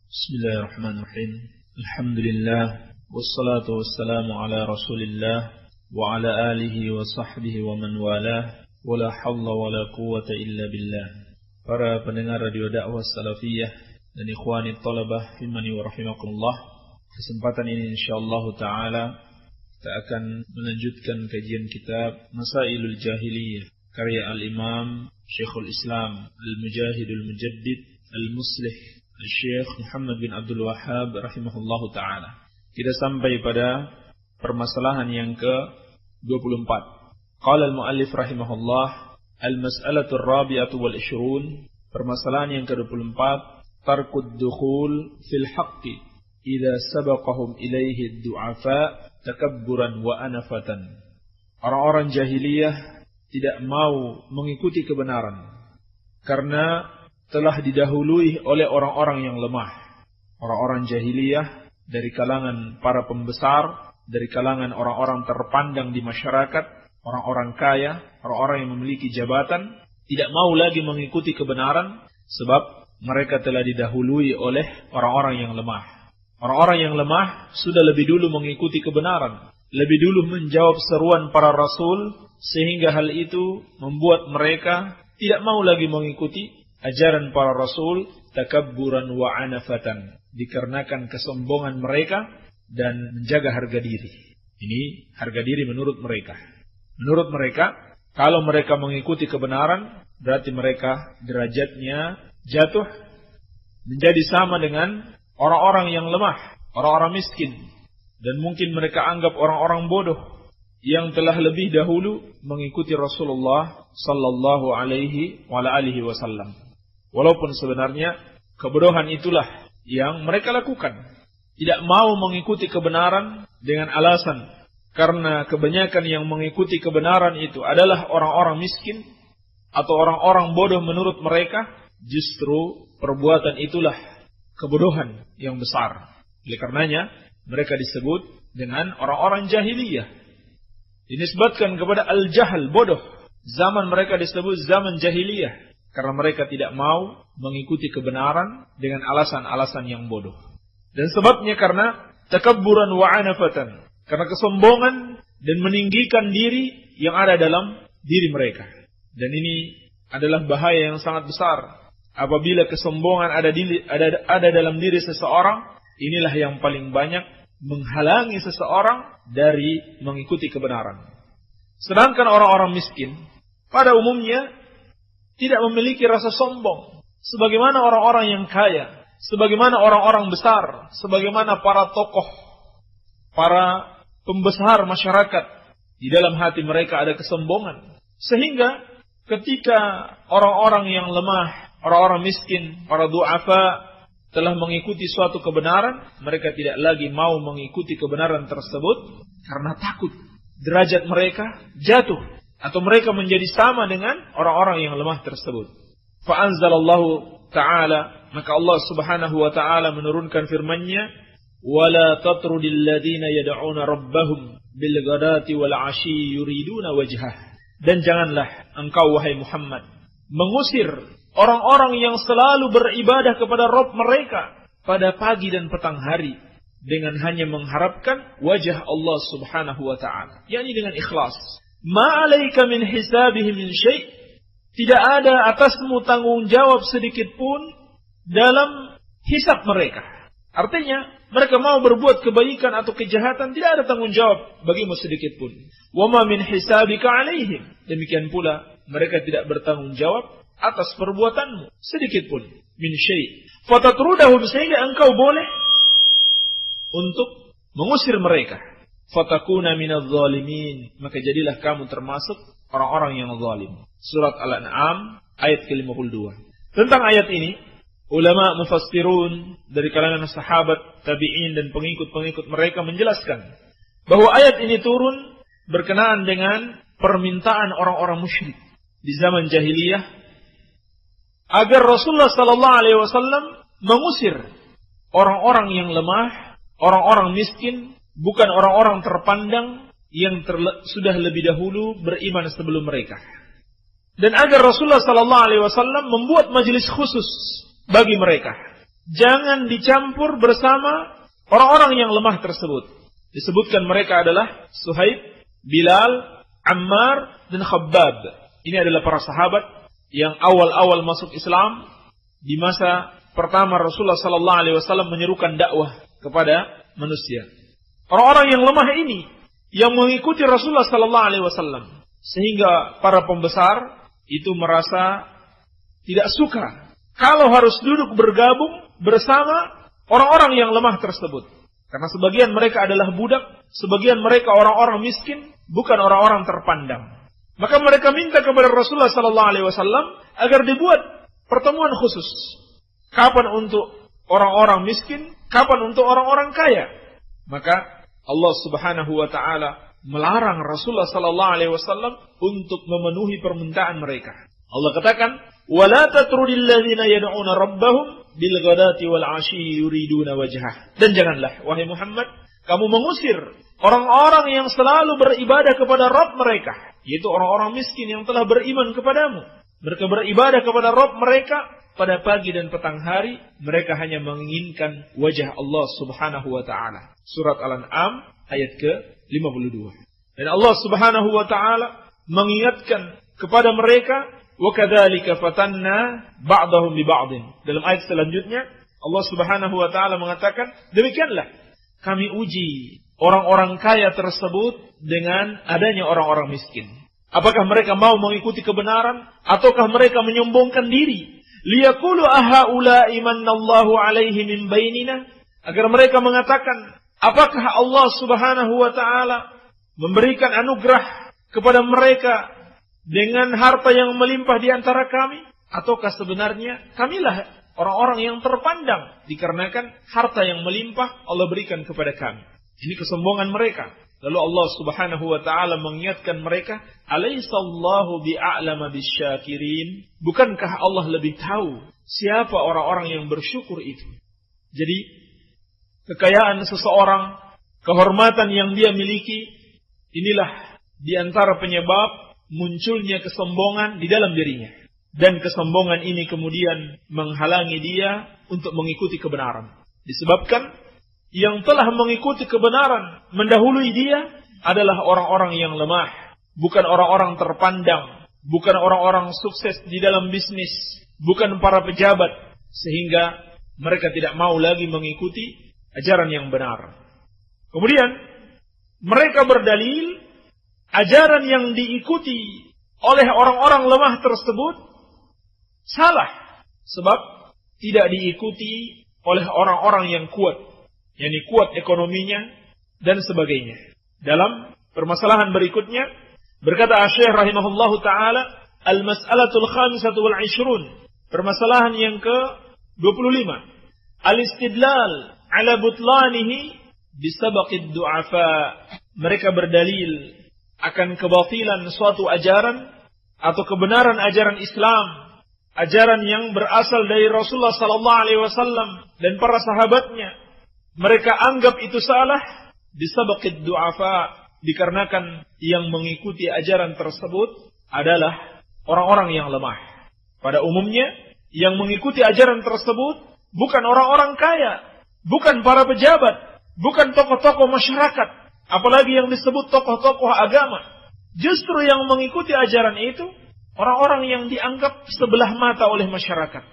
Bismillahirrahmanirrahim. Alhamdulillah wassalatu wassalamu ala Rasulillah wa ala alihi wa sahbihi wa man walah. Wala hawla wala quwwata illa billah. Para pendengar radio dakwah salafiyah dan ikhwani thalabah rahimani wa rahimakumullah. Kesempatan ini insyaallah taala kita akan melanjutkan kajian kitab Masailul Jahiliyah karya al-Imam Syekhul Islam Al-Mujahidul Mujaddid Al-Muslih Syekh Muhammad bin Abdul Wahhab rahimahullahu ta'ala. Kita sampai pada permasalahan yang ke-24. Qala al-muallif rahimahullah, al-mas'alatu ar-rabi'atu wal 20, permasalahan yang ke-24, tarkud dukhul fil haqqi idza sabaqahum ilaihi ad-du'afa takabburan wa anafatan. Orang-orang jahiliyah tidak mau mengikuti kebenaran karena telah didahului oleh orang-orang yang lemah. Orang-orang jahiliyah dari kalangan para pembesar, dari kalangan orang-orang terpandang di masyarakat, orang-orang kaya, orang-orang yang memiliki jabatan, tidak mau lagi mengikuti kebenaran sebab mereka telah didahului oleh orang-orang yang lemah. Orang-orang yang lemah sudah lebih dulu mengikuti kebenaran, lebih dulu menjawab seruan para rasul, sehingga hal itu membuat mereka tidak mau lagi mengikuti ajaran para rasul, takabburan wa anafatan, dikarenakan kesombongan mereka dan menjaga harga diri. Ini harga diri menurut mereka. Menurut mereka, kalau mereka mengikuti kebenaran, berarti mereka derajatnya jatuh menjadi sama dengan orang-orang yang lemah, orang-orang miskin, dan mungkin mereka anggap orang-orang bodoh yang telah lebih dahulu mengikuti Rasulullah sallallahu alaihi wa alihi wasallam. Walaupun sebenarnya kebodohan itulah yang mereka lakukan. Tidak mau mengikuti kebenaran dengan alasan karena kebanyakan yang mengikuti kebenaran itu adalah orang-orang miskin atau orang-orang bodoh menurut mereka. Justru perbuatan itulah kebodohan yang besar. Oleh karenanya mereka disebut dengan orang-orang jahiliyah. Dinisbatkan kepada al-jahal, bodoh. Zaman mereka disebut zaman jahiliyah karena mereka tidak mau mengikuti kebenaran dengan alasan-alasan yang bodoh. Dan sebabnya karena takabburan wa anafatan, karena kesombongan dan meninggikan diri yang ada dalam diri mereka. Dan ini adalah bahaya yang sangat besar. Apabila kesombongan ada dalam diri seseorang, inilah yang paling banyak menghalangi seseorang dari mengikuti kebenaran. Sedangkan orang-orang miskin pada umumnya tidak memiliki rasa sombong sebagaimana orang-orang yang kaya, sebagaimana orang-orang besar, sebagaimana para tokoh, para pembesar masyarakat. Di dalam hati mereka ada kesombongan, sehingga ketika orang-orang yang lemah, orang-orang miskin, para du'afa telah mengikuti suatu kebenaran, mereka tidak lagi mau mengikuti kebenaran tersebut karena takut derajat mereka jatuh atau mereka menjadi sama dengan orang-orang yang lemah tersebut. Fa'anzalallahu ta'ala, maka Allah subhanahu wa ta'ala menurunkan firman-Nya, وَلَا تَطْرُدِ الَّذِينَ يَدْعُونَ رَبَّهُمْ بِالْغَدَاةِ وَالْعَشِيِّ يُرِيدُونَ وَجْهَهُ. Dan janganlah engkau wahai Muhammad mengusir orang-orang yang selalu beribadah kepada Rabb mereka pada pagi dan petang hari dengan hanya mengharapkan wajah Allah subhanahu wa ta'ala, yakni dengan ikhlas. Ma'alaika min hisabihim min syai'. Tidak ada atasmu tanggung jawab sedikit pun dalam hisab mereka. Artinya, mereka mau berbuat kebaikan atau kejahatan, tidak ada tanggung jawab bagimu sedikit pun. Wa ma min hisabika alaihim. Demikian pula, mereka tidak bertanggung jawab atas perbuatanmu sedikit pun. Min syai'. Fatatrudahum, sehingga engkau boleh untuk mengusir mereka. Fatakuna minadh zalimin, maka jadilah kamu termasuk orang-orang yang zalim. Surat Al-An'am ayat ke-52. Tentang ayat ini, ulama mufassirun dari kalangan sahabat, tabi'in dan pengikut-pengikut mereka menjelaskan bahwa ayat ini turun berkenaan dengan permintaan orang-orang musyrik di zaman jahiliyah agar Rasulullah sallallahu alaihi wasallam mengusir orang-orang yang lemah, orang-orang miskin, bukan orang-orang terpandang yang sudah lebih dahulu beriman sebelum mereka. Dan agar Rasulullah sallallahu alaihi wasallam membuat majelis khusus bagi mereka. jangan dicampur bersama orang-orang yang lemah tersebut. Disebutkan mereka adalah Suhaib, Bilal, Ammar, dan Khabbab. Ini adalah para sahabat yang awal-awal masuk Islam di masa pertama Rasulullah sallallahu alaihi wasallam menyerukan dakwah kepada manusia. Orang-orang yang lemah ini yang mengikuti Rasulullah sallallahu alaihi wasallam, sehingga para pembesar itu merasa tidak suka kalau harus duduk bergabung bersama orang-orang yang lemah tersebut. Karena sebagian mereka adalah budak, sebagian mereka orang-orang miskin, bukan orang-orang terpandang. Maka mereka minta kepada Rasulullah sallallahu alaihi wasallam agar dibuat pertemuan khusus. Kapan untuk orang-orang miskin, kapan untuk orang-orang kaya. Maka Allah Subhanahu wa taala melarang Rasulullah sallallahu alaihi wasallam untuk memenuhi permintaan mereka. Allah katakan, "Wala tatrudil ladzina yad'una rabbahum bil ghadati wal 'ashyi yuriduna wajhah." Dan janganlah wahai Muhammad, kamu mengusir orang-orang yang selalu beribadah kepada Rabb mereka, yaitu orang-orang miskin yang telah beriman kepadamu. Mereka beribadah kepada Rabb mereka pada pagi dan petang hari, mereka hanya menginginkan wajah Allah Subhanahu wa taala. Surat Al-An'am ayat ke-52. Dan Allah Subhanahu wa taala mengingatkan kepada mereka, wa kadzalika fatanna ba'dahum bi ba'din. Dalam ayat selanjutnya Allah Subhanahu wa taala mengatakan, demikianlah kami uji orang-orang kaya tersebut dengan adanya orang-orang miskin. Apakah mereka mau mengikuti kebenaran ataukah mereka menyombongkan diri? Liyaqulu ahaula'i manallahu 'alaihi min bainina, agar mereka mengatakan, apakah Allah Subhanahu wa taala memberikan anugerah kepada mereka dengan harta yang melimpah di antara kami, ataukah sebenarnya kamilah orang-orang yang terpandang dikarenakan harta yang melimpah Allah berikan kepada kami. Ini kesombongan mereka. Lalu Allah Subhanahu wa taala mengingatkan mereka, "Alaisallahu bi'a'lama bisyakirin?" Bukankah Allah lebih tahu siapa orang-orang yang bersyukur itu? Jadi, kekayaan seseorang, kehormatan yang dia miliki, inilah di antara penyebab munculnya kesombongan di dalam dirinya. Dan kesombongan ini kemudian menghalangi dia untuk mengikuti kebenaran. Disebabkan yang telah mengikuti kebenaran mendahului dia adalah orang-orang yang lemah, bukan orang-orang terpandang, bukan orang-orang sukses di dalam bisnis, bukan para pejabat, sehingga mereka tidak mau lagi mengikuti ajaran yang benar. Kemudian mereka berdalil ajaran yang diikuti oleh orang-orang lemah tersebut salah, sebab tidak diikuti oleh orang-orang yang kuat, yakni kuat ekonominya dan sebagainya. Dalam permasalahan berikutnya berkata Asy-Syaikh rahimahullahu taala, al-mas'alatul khamisatu wal 'ishrun, permasalahan yang ke-25, al-istidlal ala butlanihi bisabaqid du'afa. Mereka berdalil akan kebatilan suatu ajaran atau kebenaran ajaran Islam, ajaran yang berasal dari Rasulullah sallallahu alaihi wasallam dan para sahabatnya. Mereka anggap itu salah disabaqid du'afa, dikarenakan yang mengikuti ajaran tersebut adalah orang-orang yang lemah. Pada umumnya yang mengikuti ajaran tersebut bukan orang-orang kaya, bukan para pejabat, bukan tokoh-tokoh masyarakat, apalagi yang disebut tokoh-tokoh agama. Justru yang mengikuti ajaran itu orang-orang yang dianggap sebelah mata oleh masyarakat,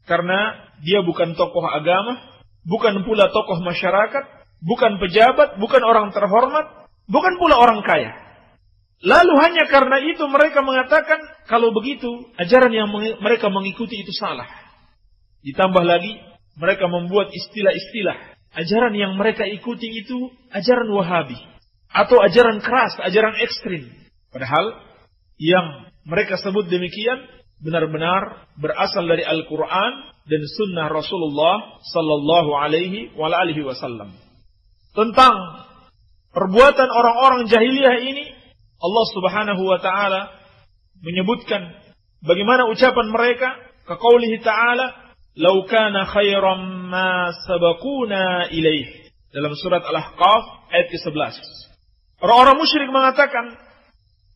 karena dia bukan tokoh agama, bukan pula tokoh masyarakat, bukan pejabat, bukan orang terhormat, bukan pula orang kaya. Lalu hanya karena itu mereka mengatakan kalau begitu ajaran yang mereka mengikuti itu salah. Ditambah lagi mereka membuat istilah-istilah, ajaran yang mereka ikuti itu ajaran Wahabi atau ajaran keras, ajaran ekstrim. Padahal yang mereka sebut demikian benar-benar berasal dari Al-Quran dan Sunnah Rasulullah Sallallahu Alaihi Wasallam. Tentang perbuatan orang-orang jahiliyah ini, Allah Subhanahu Wa Taala menyebutkan bagaimana ucapan mereka. Kaqaulihi Ta'ala, "Lau kana khairan ma sabaquna ilaih." Dalam surat Al-Ahqaf ayat ke-11. Orang-orang musyrik mengatakan,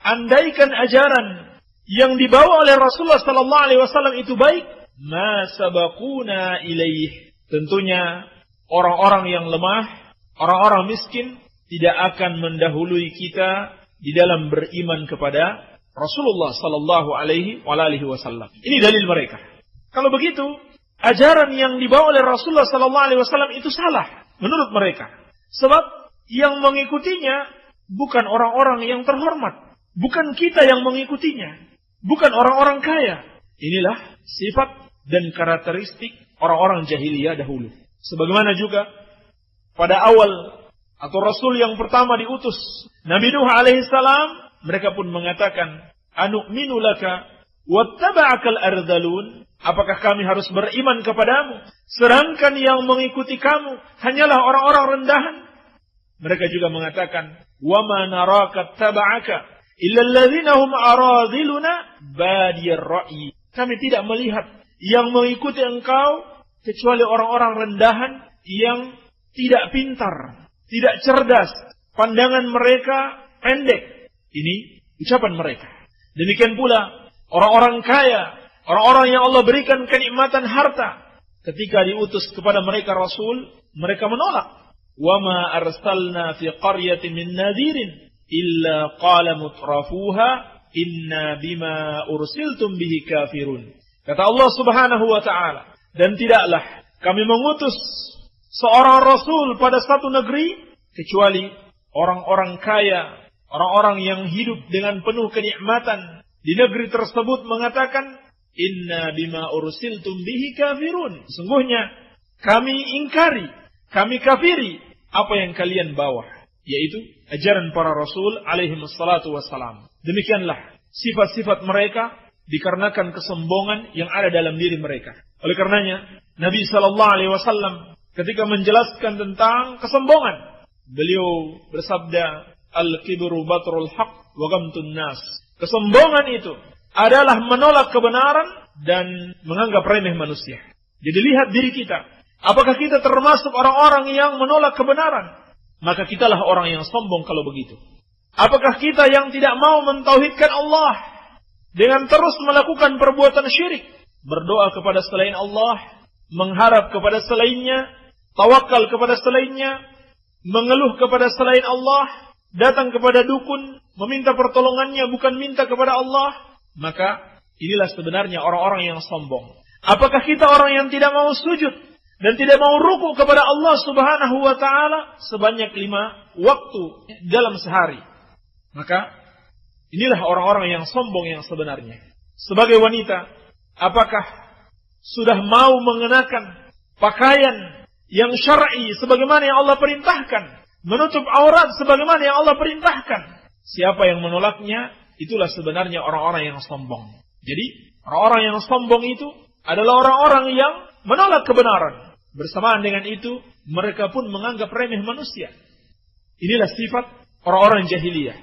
andaikan ajaran yang dibawa oleh Rasulullah sallallahu alaihi wasallam itu baik, ma sabaquna ilaih, tentunya orang-orang yang lemah, orang-orang miskin tidak akan mendahului kita di dalam beriman kepada Rasulullah sallallahu alaihi wasallam. Ini dalil mereka. Kalau begitu, ajaran yang dibawa oleh Rasulullah sallallahu alaihi wasallam itu salah menurut mereka. Sebab yang mengikutinya bukan orang-orang yang terhormat, bukan kita yang mengikutinya, bukan orang-orang kaya. Inilah sifat dan karakteristik orang-orang jahiliyah dahulu. Sebagaimana juga pada awal atau Rasul yang pertama diutus, Nabi Nuh alaihissalam, mereka pun mengatakan, anu'minu laka wattaba'akal ardalun. Apakah kami harus beriman kepadamu, sedangkan yang mengikuti kamu hanyalah orang-orang rendahan? Mereka juga mengatakan, wa ma naraka taba'aka illa alladhina hum aradhiluna badiyar ra'yi. Kami tidak melihat yang mengikuti engkau kecuali orang-orang rendahan yang tidak pintar, tidak cerdas, pandangan mereka pendek. Ini ucapan mereka. Demikian pula orang-orang kaya, orang-orang yang Allah berikan kenikmatan harta, ketika diutus kepada mereka Rasul, mereka menolak. Wa ma arsalna fi qaryatin min nadhirin illa qala mutrafuha inna bima ursiltum bihi kafirun. Kata Allah Subhanahu wa taala, dan tidaklah kami mengutus seorang rasul pada satu negeri kecuali orang-orang kaya, orang-orang yang hidup dengan penuh kenikmatan di negeri tersebut mengatakan, inna bima ursiltum bihi kafirun. Sungguhnya kami ingkari, kami kafiri apa yang kalian bawa, yaitu ajaran para rasul alaihi wassalatu wassalam. Demikianlah sifat-sifat mereka dikarenakan kesombongan yang ada dalam diri mereka. Oleh karenanya Nabi sallallahu alaihi wasallam ketika menjelaskan tentang kesombongan, beliau bersabda, al-kibru batrul haq wa ghamtun nas. Kesombongan itu adalah menolak kebenaran dan menganggap remeh manusia. Jadi lihat diri kita. Apakah kita termasuk orang-orang yang menolak kebenaran? Maka kitalah orang yang sombong kalau begitu. Apakah kita yang tidak mau mentauhidkan Allah dengan terus melakukan perbuatan syirik, berdoa kepada selain Allah, mengharap kepada selainnya, tawakal kepada selainnya, mengeluh kepada selain Allah, datang kepada dukun, meminta pertolongannya bukan minta kepada Allah? Maka inilah sebenarnya orang-orang yang sombong. Apakah kita orang yang tidak mau sujud dan tidak mau ruku kepada Allah Subhanahu wa taala sebanyak 5 waktu dalam sehari? Maka inilah orang-orang yang sombong yang sebenarnya. Sebagai wanita, apakah sudah mau mengenakan pakaian yang syar'i sebagaimana yang Allah perintahkan, menutup aurat sebagaimana yang Allah perintahkan? Siapa yang menolaknya, itulah sebenarnya orang-orang yang sombong. Jadi orang-orang yang sombong itu adalah orang-orang yang menolak kebenaran. Bersamaan dengan itu, mereka pun menganggap remeh manusia. Inilah sifat orang-orang jahiliyah.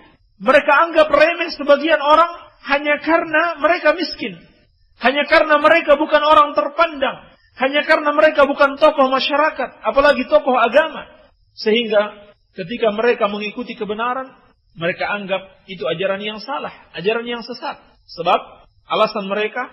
Mereka anggap remeh sebagian orang hanya karena mereka miskin. Hanya karena mereka bukan orang terpandang. Hanya karena mereka bukan tokoh masyarakat, apalagi tokoh agama. Sehingga ketika mereka mengikuti kebenaran, mereka anggap itu ajaran yang salah, ajaran yang sesat. Sebab alasan mereka,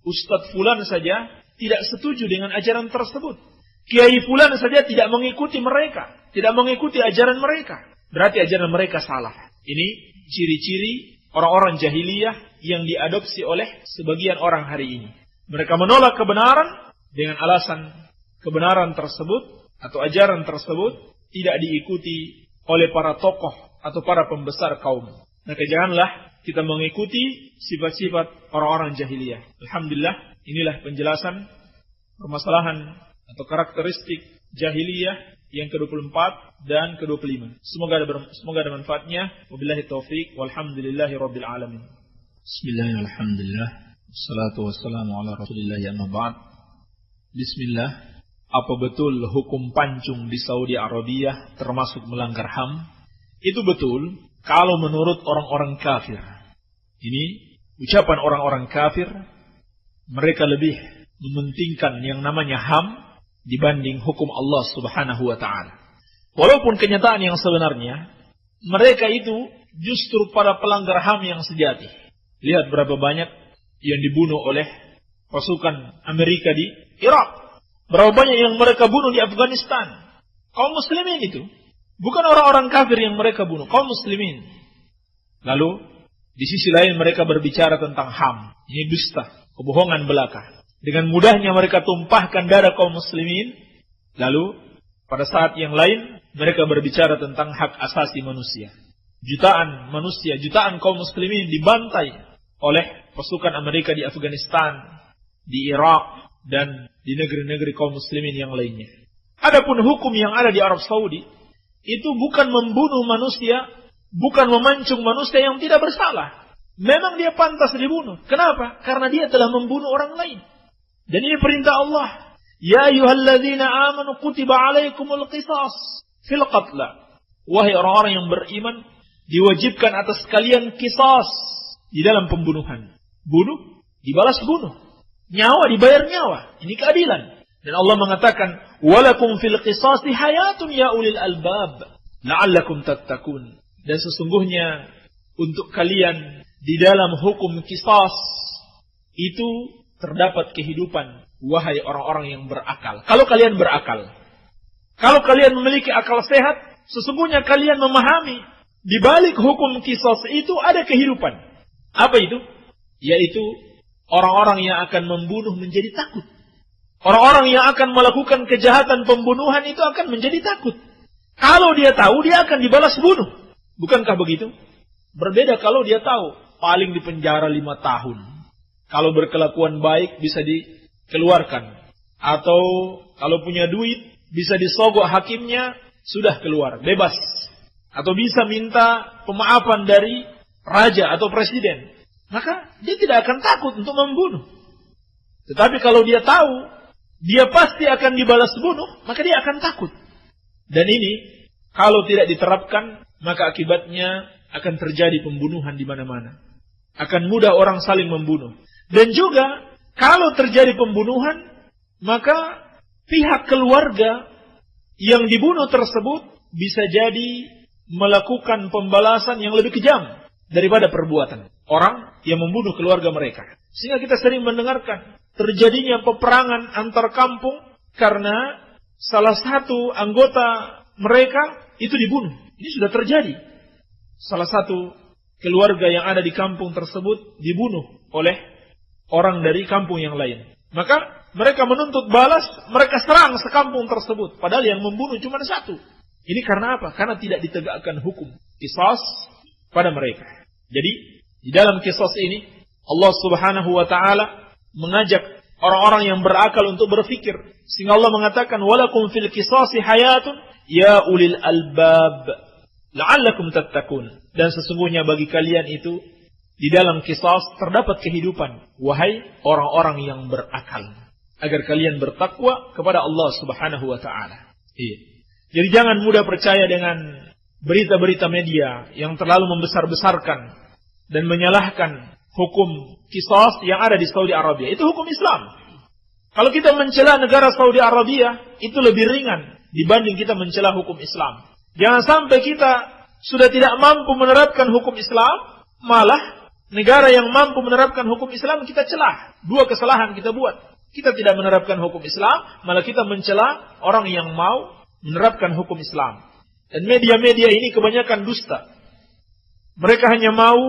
Ustadz Fulan saja tidak setuju dengan ajaran tersebut. Kiai Fulan saja tidak mengikuti mereka, tidak mengikuti ajaran mereka. Berarti ajaran mereka salah. Ini ciri-ciri orang-orang jahiliyah yang diadopsi oleh sebagian orang hari ini. Mereka menolak kebenaran dengan alasan kebenaran tersebut atau ajaran tersebut tidak diikuti oleh para tokoh atau para pembesar kaum. Maka janganlah kita mengikuti sifat-sifat orang-orang jahiliyah. Alhamdulillah, inilah penjelasan permasalahan atau karakteristik jahiliyah yang ke-24 dan ke-25. Semoga ada manfaatnya. Wabillahi taufik walhamdulillahi rabbil alamin. Bismillahirrahmanirrahim. Alhamdulillah. Wassalatu wassalamu ala Rasulillah amma ba'd. Bismillah. Apa betul hukum pancung di Saudi Arabia termasuk melanggar HAM? Itu betul kalau menurut orang-orang kafir. Ini ucapan orang-orang kafir. Mereka lebih mementingkan yang namanya HAM dibanding hukum Allah Subhanahu wa ta'ala. Walaupun kenyataan yang sebenarnya, mereka itu justru para pelanggar HAM yang sejati. Lihat berapa banyak yang dibunuh oleh pasukan Amerika di Irak. Berapa banyak yang mereka bunuh di Afghanistan? Kaum muslimin itu. Bukan orang-orang kafir yang mereka bunuh, kaum muslimin. Lalu, di sisi lain mereka berbicara tentang HAM. Ini dusta, kebohongan belaka. Dengan mudahnya mereka tumpahkan darah kaum muslimin. Lalu, pada saat yang lain, mereka berbicara tentang hak asasi manusia. Jutaan manusia, jutaan kaum muslimin dibantai oleh pasukan Amerika di Afghanistan, di Irak, dan di negeri-negeri kaum muslimin yang lainnya. Adapun hukum yang ada di Arab Saudi, itu bukan membunuh manusia, bukan memancung manusia yang tidak bersalah. Memang dia pantas dibunuh. Kenapa? Karena dia telah membunuh orang lain. Dan ini perintah Allah. Ya ayyuhalladzina amanu kutiba alaikumul qisas fil qatla. Wahai orang-orang yang beriman, diwajibkan atas kalian qisas di dalam pembunuhan. Bunuh, dibalas bunuh. Nyawa dibayar nyawa. Ini keadilan. Dan Allah mengatakan, walakum fil qisasi hayatun ya ulil albab, la'allakum tattaqun. Dan sesungguhnya untuk kalian di dalam hukum qisas itu terdapat kehidupan, wahai orang-orang yang berakal. Kalau kalian berakal, kalau kalian memiliki akal sehat, sesungguhnya kalian memahami di balik hukum qisas itu ada kehidupan. Apa itu? Yaitu orang-orang yang akan membunuh menjadi takut. Orang-orang yang akan melakukan kejahatan pembunuhan itu akan menjadi takut. Kalau dia tahu, dia akan dibalas bunuh. Bukankah begitu? Berbeda kalau dia tahu, paling dipenjara 5 tahun. Kalau berkelakuan baik bisa dikeluarkan. Atau kalau punya duit, bisa disogok hakimnya, sudah keluar, bebas. Atau bisa minta pemaafan dari raja atau presiden. Maka dia tidak akan takut untuk membunuh. Tetapi kalau dia tahu, dia pasti akan dibalas bunuh, maka dia akan takut. Dan ini, kalau tidak diterapkan, maka akibatnya akan terjadi pembunuhan di mana-mana. Akan mudah orang saling membunuh. Dan juga, kalau terjadi pembunuhan, maka pihak keluarga yang dibunuh tersebut bisa jadi melakukan pembalasan yang lebih kejam daripada perbuatan orang yang membunuh keluarga mereka. Sehingga kita sering mendengarkan terjadinya peperangan antar kampung karena salah satu anggota mereka itu dibunuh. Ini sudah terjadi. Salah satu keluarga yang ada di kampung tersebut dibunuh oleh orang dari kampung yang lain. Maka mereka menuntut balas, mereka serang sekampung tersebut. Padahal yang membunuh cuma satu. Ini karena apa? Karena tidak ditegakkan hukum qisas pada mereka. Jadi, di dalam qisas ini, Allah Subhanahu wa ta'ala mengajak orang-orang yang berakal untuk berfikir. Sehingga Allah mengatakan, walakum fil qisasi hayatun ya ulil albab, la'allakum tattaqun. Dan sesungguhnya bagi kalian itu, di dalam qisas terdapat kehidupan, wahai orang-orang yang berakal. Agar kalian bertakwa kepada Allah Subhanahu wa ta'ala. Jadi jangan mudah percaya dengan berita-berita media yang terlalu membesar-besarkan dan menyalahkan hukum qisas yang ada di Saudi Arabia. Itu hukum Islam. Kalau kita mencela negara Saudi Arabia, itu lebih ringan dibanding kita mencela hukum Islam. Jangan sampai kita sudah tidak mampu menerapkan hukum Islam, malah negara yang mampu menerapkan hukum Islam kita celah. 2 kesalahan kita buat. Kita tidak menerapkan hukum Islam, malah kita mencela orang yang mau menerapkan hukum Islam. Dan media-media ini kebanyakan dusta. Mereka hanya mau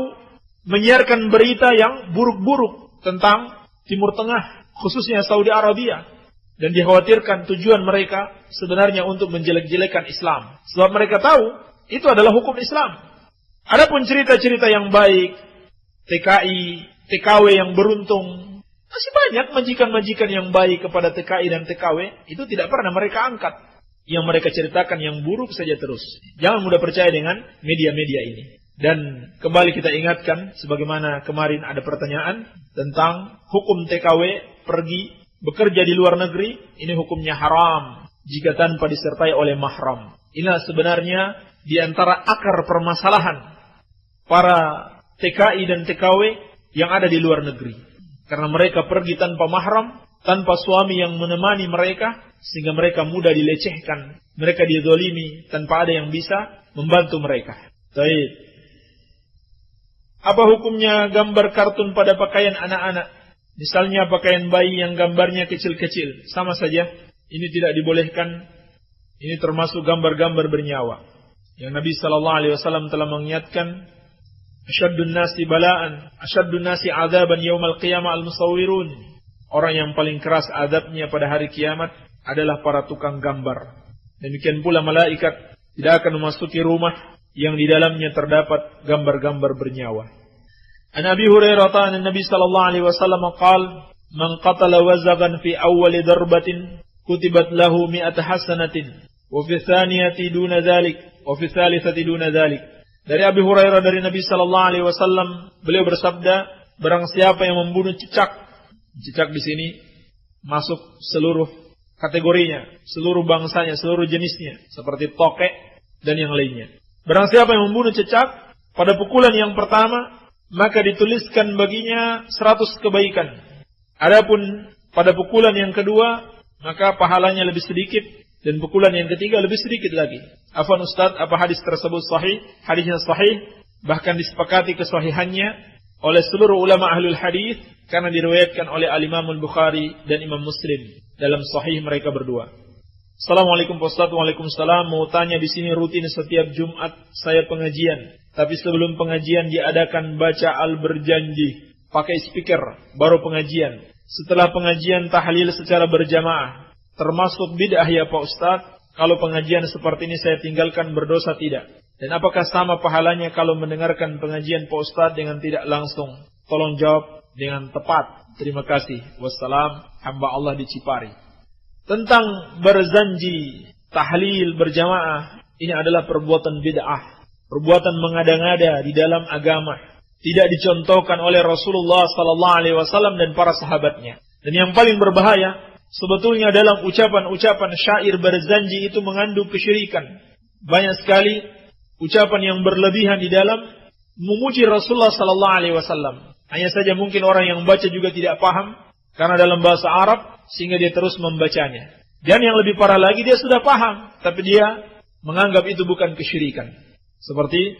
menyiarkan berita yang buruk-buruk tentang Timur Tengah, khususnya Saudi Arabia. Dan dikhawatirkan tujuan mereka sebenarnya untuk menjelek-jelekan Islam. Sebab mereka tahu, itu adalah hukum Islam. Adapun cerita-cerita yang baik, TKI, TKW yang beruntung, masih banyak majikan-majikan yang baik kepada TKI dan TKW, itu tidak pernah mereka angkat. Yang mereka ceritakan yang buruk saja terus. Jangan mudah percaya dengan media-media ini. Dan kembali kita ingatkan, sebagaimana kemarin ada pertanyaan tentang hukum TKW pergi bekerja di luar negeri, ini hukumnya haram jika tanpa disertai oleh mahram. Inilah sebenarnya di antara akar permasalahan para TKI dan TKW yang ada di luar negeri. Karena mereka pergi tanpa mahram, tanpa suami yang menemani mereka, sehingga mereka mudah dilecehkan, mereka dizalimi tanpa ada yang bisa membantu mereka. Baik. Apa hukumnya gambar kartun pada pakaian anak-anak? Misalnya pakaian bayi yang gambarnya kecil-kecil, sama saja. ini tidak dibolehkan. Ini termasuk gambar-gambar bernyawa. Yang Nabi sallallahu alaihi wasallam telah mengingatkan, asyaddun nasi bala'an, asyaddun nasi adzaban yaumal qiyamah al-musawwirun. Orang yang paling keras azabnya pada hari kiamat adalah para tukang gambar. Demikian pula malaikat tidak akan memasuki rumah yang di dalamnya terdapat gambar-gambar bernyawa. An Abi Hurairah an Nabi sallallahu alaihi wasallam qala, man qatala wazagan fi awwali darbatin kutibat lahu 100 hasanatin. Wa fi tsaniyati duna dzalik, wa fi tsalitsati duna dzalik. Dari Abi Hurairah dari Nabi sallallahu alaihi wasallam, beliau bersabda, barang siapa yang membunuh cicak di sini masuk seluruh kategorinya, seluruh bangsanya, seluruh jenisnya, seperti tokek dan yang lainnya. Barang siapa yang membunuh cicak pada pukulan yang pertama, maka dituliskan baginya 100 kebaikan. Adapun pada pukulan yang kedua, maka pahalanya lebih sedikit. Dan pukulan yang ketiga lebih sedikit lagi. Afwan Ustaz, apa hadis tersebut sahih? Hadisnya sahih, bahkan disepakati kesahihannya oleh seluruh ulama ahlul hadis karena diriwayatkan oleh Al-Imam Al-Bukhari dan Imam Muslim dalam sahih mereka berdua. Assalamualaikum Pak Ustaz. Waalaikumsalam. Mau tanya, di sini rutin setiap Jumat saya pengajian, tapi sebelum pengajian diadakan baca al-berjanji pakai speaker, baru pengajian. Setelah pengajian tahlil secara berjamaah. Termasuk bid'ah ya Pak Ustaz? Kalau pengajian seperti ini saya tinggalkan, berdosa tidak? Dan apakah sama pahalanya kalau mendengarkan pengajian Pak Ustaz dengan tidak langsung? Tolong jawab dengan tepat. Terima kasih. Wassalam, hamba Allah di Cipari. Tentang berzanji, tahlil berjamaah, ini adalah perbuatan bid'ah. Perbuatan mengada-ngada di dalam agama. Tidak dicontohkan oleh Rasulullah SAW dan para sahabatnya. Dan yang paling berbahaya, sebetulnya dalam ucapan-ucapan syair berzanji itu mengandung kesyirikan. Banyak sekali ucapan yang berlebihan di dalam memuji Rasulullah SAW. Hanya saja mungkin orang yang membaca juga tidak paham karena dalam bahasa Arab, sehingga dia terus membacanya. Dan yang lebih parah lagi, dia sudah paham, tapi dia menganggap itu bukan kesyirikan. Seperti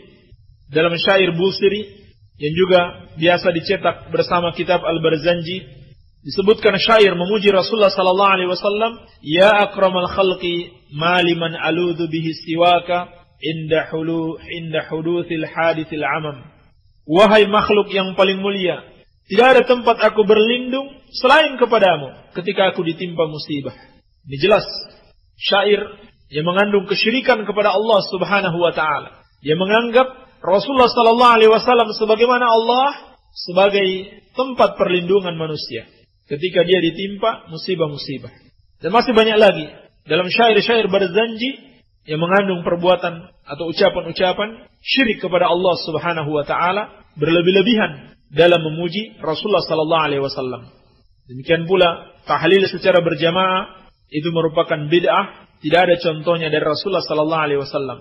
dalam syair Busiri yang juga biasa dicetak bersama kitab Al-Barzanji, disebutkan syair memuji Rasulullah sallallahu alaihi wasallam, ya akramal khalqi maliman aludhu bihi siwaka inda huduthil hadithil amam. Wahai makhluk yang paling mulia, tidak ada tempat aku berlindung selain kepadamu ketika aku ditimpa musibah. Ini jelas syair yang mengandung kesyirikan kepada Allah Subhanahu wa taala. Dia menganggap Rasulullah sallallahu alaihi wasallam sebagaimana Allah sebagai tempat perlindungan manusia ketika dia ditimpa musibah-musibah. Dan masih banyak lagi dalam syair-syair berzanji yang mengandung perbuatan atau ucapan-ucapan syirik kepada Allah Subhanahu wa taala, berlebih-lebihan dalam memuji Rasulullah sallallahu alaihi wasallam. Demikian pula tahlil secara berjamaah itu merupakan bid'ah, tidak ada contohnya dari Rasulullah sallallahu alaihi wasallam.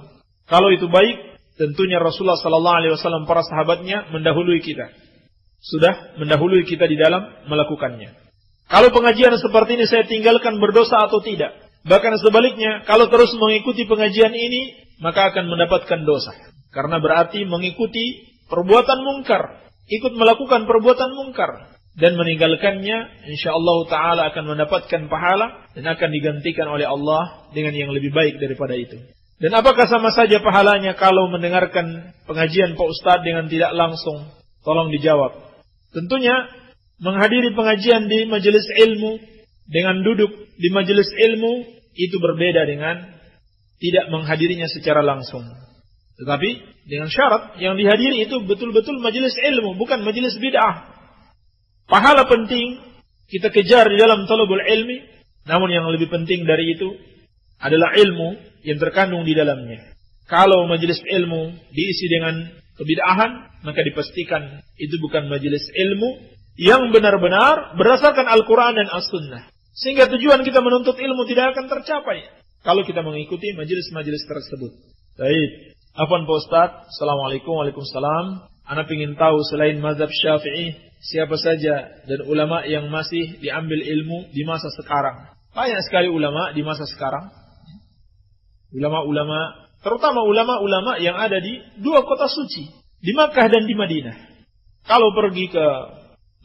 Kalau itu baik, tentunya Rasulullah sallallahu alaihi wasallam, para sahabatnya mendahului kita. Sudah mendahului kita di dalam melakukannya. Kalau pengajian seperti ini saya tinggalkan, berdosa atau tidak? Bahkan sebaliknya, kalau terus mengikuti pengajian ini, maka akan mendapatkan dosa. Karena berarti mengikuti perbuatan mungkar, ikut melakukan perbuatan mungkar, dan meninggalkannya, insyaallah ta'ala akan mendapatkan pahala, dan akan digantikan oleh Allah dengan yang lebih baik daripada itu. Dan apakah sama saja pahalanya kalau mendengarkan pengajian Pak Ustadz dengan tidak langsung? Tolong dijawab. Tentunya menghadiri pengajian di majelis ilmu dengan duduk di majelis ilmu itu berbeda dengan tidak menghadirinya secara langsung. Tetapi dengan syarat yang dihadiri itu betul-betul majelis ilmu, bukan majelis bid'ah. Pahala penting kita kejar di dalam talabul ilmi, namun yang lebih penting dari itu adalah ilmu yang terkandung di dalamnya. Kalau majelis ilmu diisi dengan kebid'ahan, maka dipastikan itu bukan majelis ilmu yang benar-benar berdasarkan Al-Quran dan As-Sunnah. Sehingga tujuan kita menuntut ilmu tidak akan tercapai kalau kita mengikuti majelis-majelis tersebut. Baik, afwan Pak Ustaz. Assalamualaikum. Waalaikumsalam. Ana ingin tahu selain mazhab Syafi'i, siapa saja dan ulama yang masih diambil ilmu di masa sekarang. Banyak sekali ulama di masa sekarang. Ulama-ulama, terutama ulama-ulama yang ada di dua kota suci, di Makkah dan di Madinah. Kalau pergi ke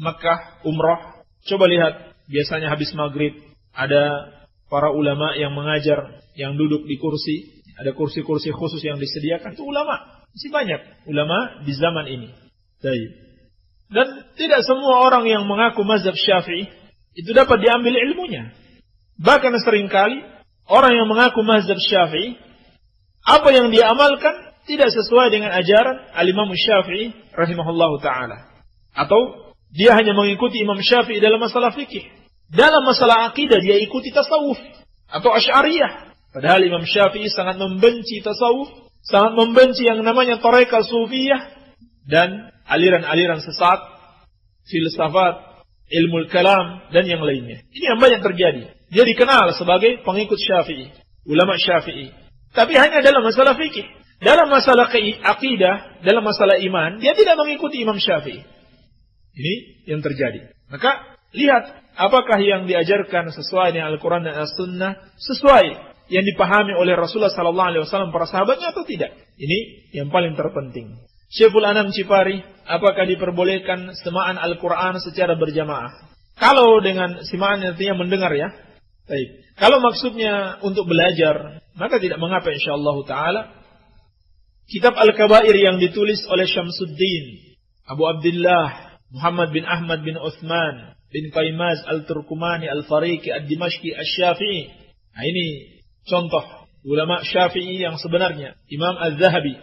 Makkah umrah, coba lihat, biasanya habis maghrib ada para ulama yang mengajar, yang duduk di kursi, ada kursi-kursi khusus yang disediakan, itu ulama. Masih banyak ulama di zaman ini. Baik. Dan tidak semua orang yang mengaku mazhab Syafi'i itu dapat diambil ilmunya. Bahkan seringkali orang yang mengaku mazhab Syafi'i, apa yang dia amalkan tidak sesuai dengan ajaran al-Imam Syafi'i rahimahullahu ta'ala. Atau dia hanya mengikuti Imam Syafi'i dalam masalah fikih. Dalam masalah akidah dia ikuti tasawuf atau Asy'ariyah. Padahal Imam Syafi'i sangat membenci tasawuf, sangat membenci yang namanya tarekat sufiyah dan aliran-aliran sesat, filsafat, ilmu kalam dan yang lainnya. Ini yang banyak terjadi. Dia dikenal sebagai pengikut Syafi'i, ulama Syafi'i. Tapi hanya dalam masalah fikih. Dalam masalah akidah, dalam masalah iman, dia tidak mengikuti Imam Syafi'i. Ini yang terjadi. Maka lihat apakah yang diajarkan sesuai dengan Al-Quran dan As-Sunnah, sesuai yang dipahami oleh Rasulullah SAW para sahabatnya atau tidak. Ini yang paling terpenting. Syekhul Anam Cipari, apakah diperbolehkan semaan Al-Quran secara berjamaah? Kalau dengan semaan artinya mendengar ya. Baik. Kalau maksudnya untuk belajar, maka tidak mengapa insyaallah ta'ala. Kitab Al-Kabair yang ditulis oleh Syamsuddin Abu Abdullah Muhammad bin Ahmad bin Uthman bin Qaimaz Al-Turkumani Al-Fariqi Ad-Dimashqi Asy-Syafi'i. Nah, ini contoh ulama Syafi'i yang sebenarnya. Imam Az-Zahabi.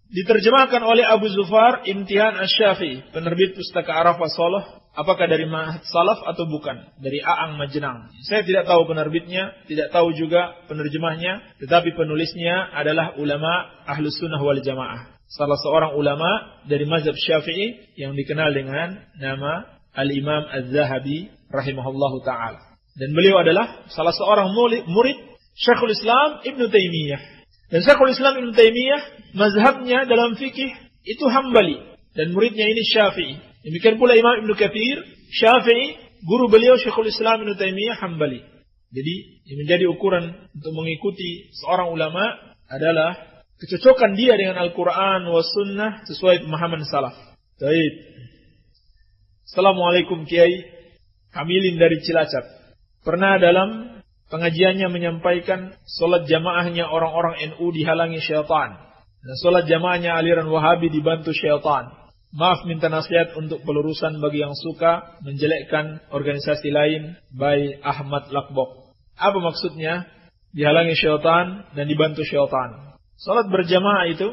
Diterjemahkan oleh Abu Zufar Imtihan Asy-Syafi'i, penerbit pustaka Arafah Shaloh. Apakah dari Ma'had Salaf atau bukan? Dari Aang Majenang. Saya tidak tahu penerbitnya, tidak tahu juga penerjemahnya, tetapi penulisnya adalah ulama Ahlus Sunnah wal Jamaah. Salah seorang ulama dari mazhab Syafi'i yang dikenal dengan nama Al-Imam Az-Zahabi rahimahullahu ta'ala. Dan beliau adalah salah seorang murid Syekhul Islam Ibn Taimiyah. Dan Syekhul Islam Ibn Taimiyah mazhabnya dalam fikih itu Hambali. Dan muridnya ini Syafi'i. Demikian pula Imam Ibn Katsir, Syafi'i, guru beliau Syekhul Islam Ibn Taimiyah Hambali. Jadi yang menjadi ukuran untuk mengikuti seorang ulama adalah kecocokan dia dengan Al-Quran wa Sunnah sesuai pemahaman salaf. Baik. Assalamualaikum Kiai Kamilin dari Cilacap. Pernah dalam pengajiannya menyampaikan solat jamaahnya orang-orang NU dihalangi syaitan. Dan solat jamaahnya aliran Wahabi dibantu syaitan. Maaf minta nasihat untuk pelurusan bagi yang suka menjelekkan organisasi lain by Ahmad Lakbok. Apa maksudnya? Dihalangi syaitan dan dibantu syaitan. Salat berjamaah itu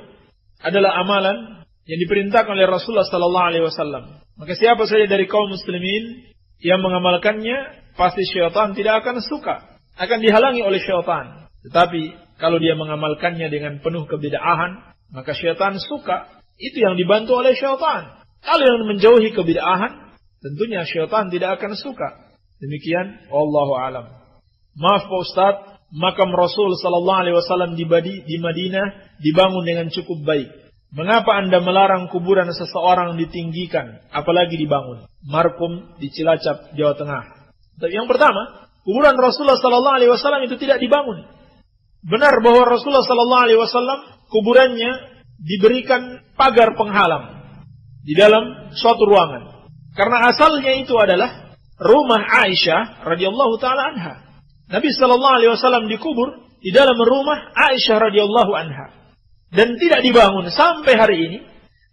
adalah amalan yang diperintahkan oleh Rasulullah sallallahu alaihi wasallam. Maka siapa saja dari kaum muslimin yang mengamalkannya, pasti syaitan tidak akan suka, akan dihalangi oleh syaitan. Tetapi kalau dia mengamalkannya dengan penuh kebid'ahan, maka syaitan suka. Itu yang dibantu oleh syaitan. Kalau yang menjauhi kebid'ahan, tentunya syaitan tidak akan suka. Demikian, wallahu alam. Maaf Pak Ustaz, makam Rasul sallallahu alaihi wasallam di Madinah dibangun dengan cukup baik. Mengapa Anda melarang kuburan seseorang ditinggikan, apalagi dibangun? Markum di Cilacap, Jawa Tengah. Yang pertama, kuburan Rasulullah sallallahu alaihi wasallam itu tidak dibangun. Benar bahwa Rasulullah sallallahu alaihi wasallam kuburannya diberikan pagar penghalang di dalam suatu ruangan. Karena asalnya itu adalah rumah Aisyah radhiyallahu taala anha. Nabi sallallahu alaihi wasallam dikubur di dalam rumah Aisyah radhiyallahu anha dan tidak dibangun sampai hari ini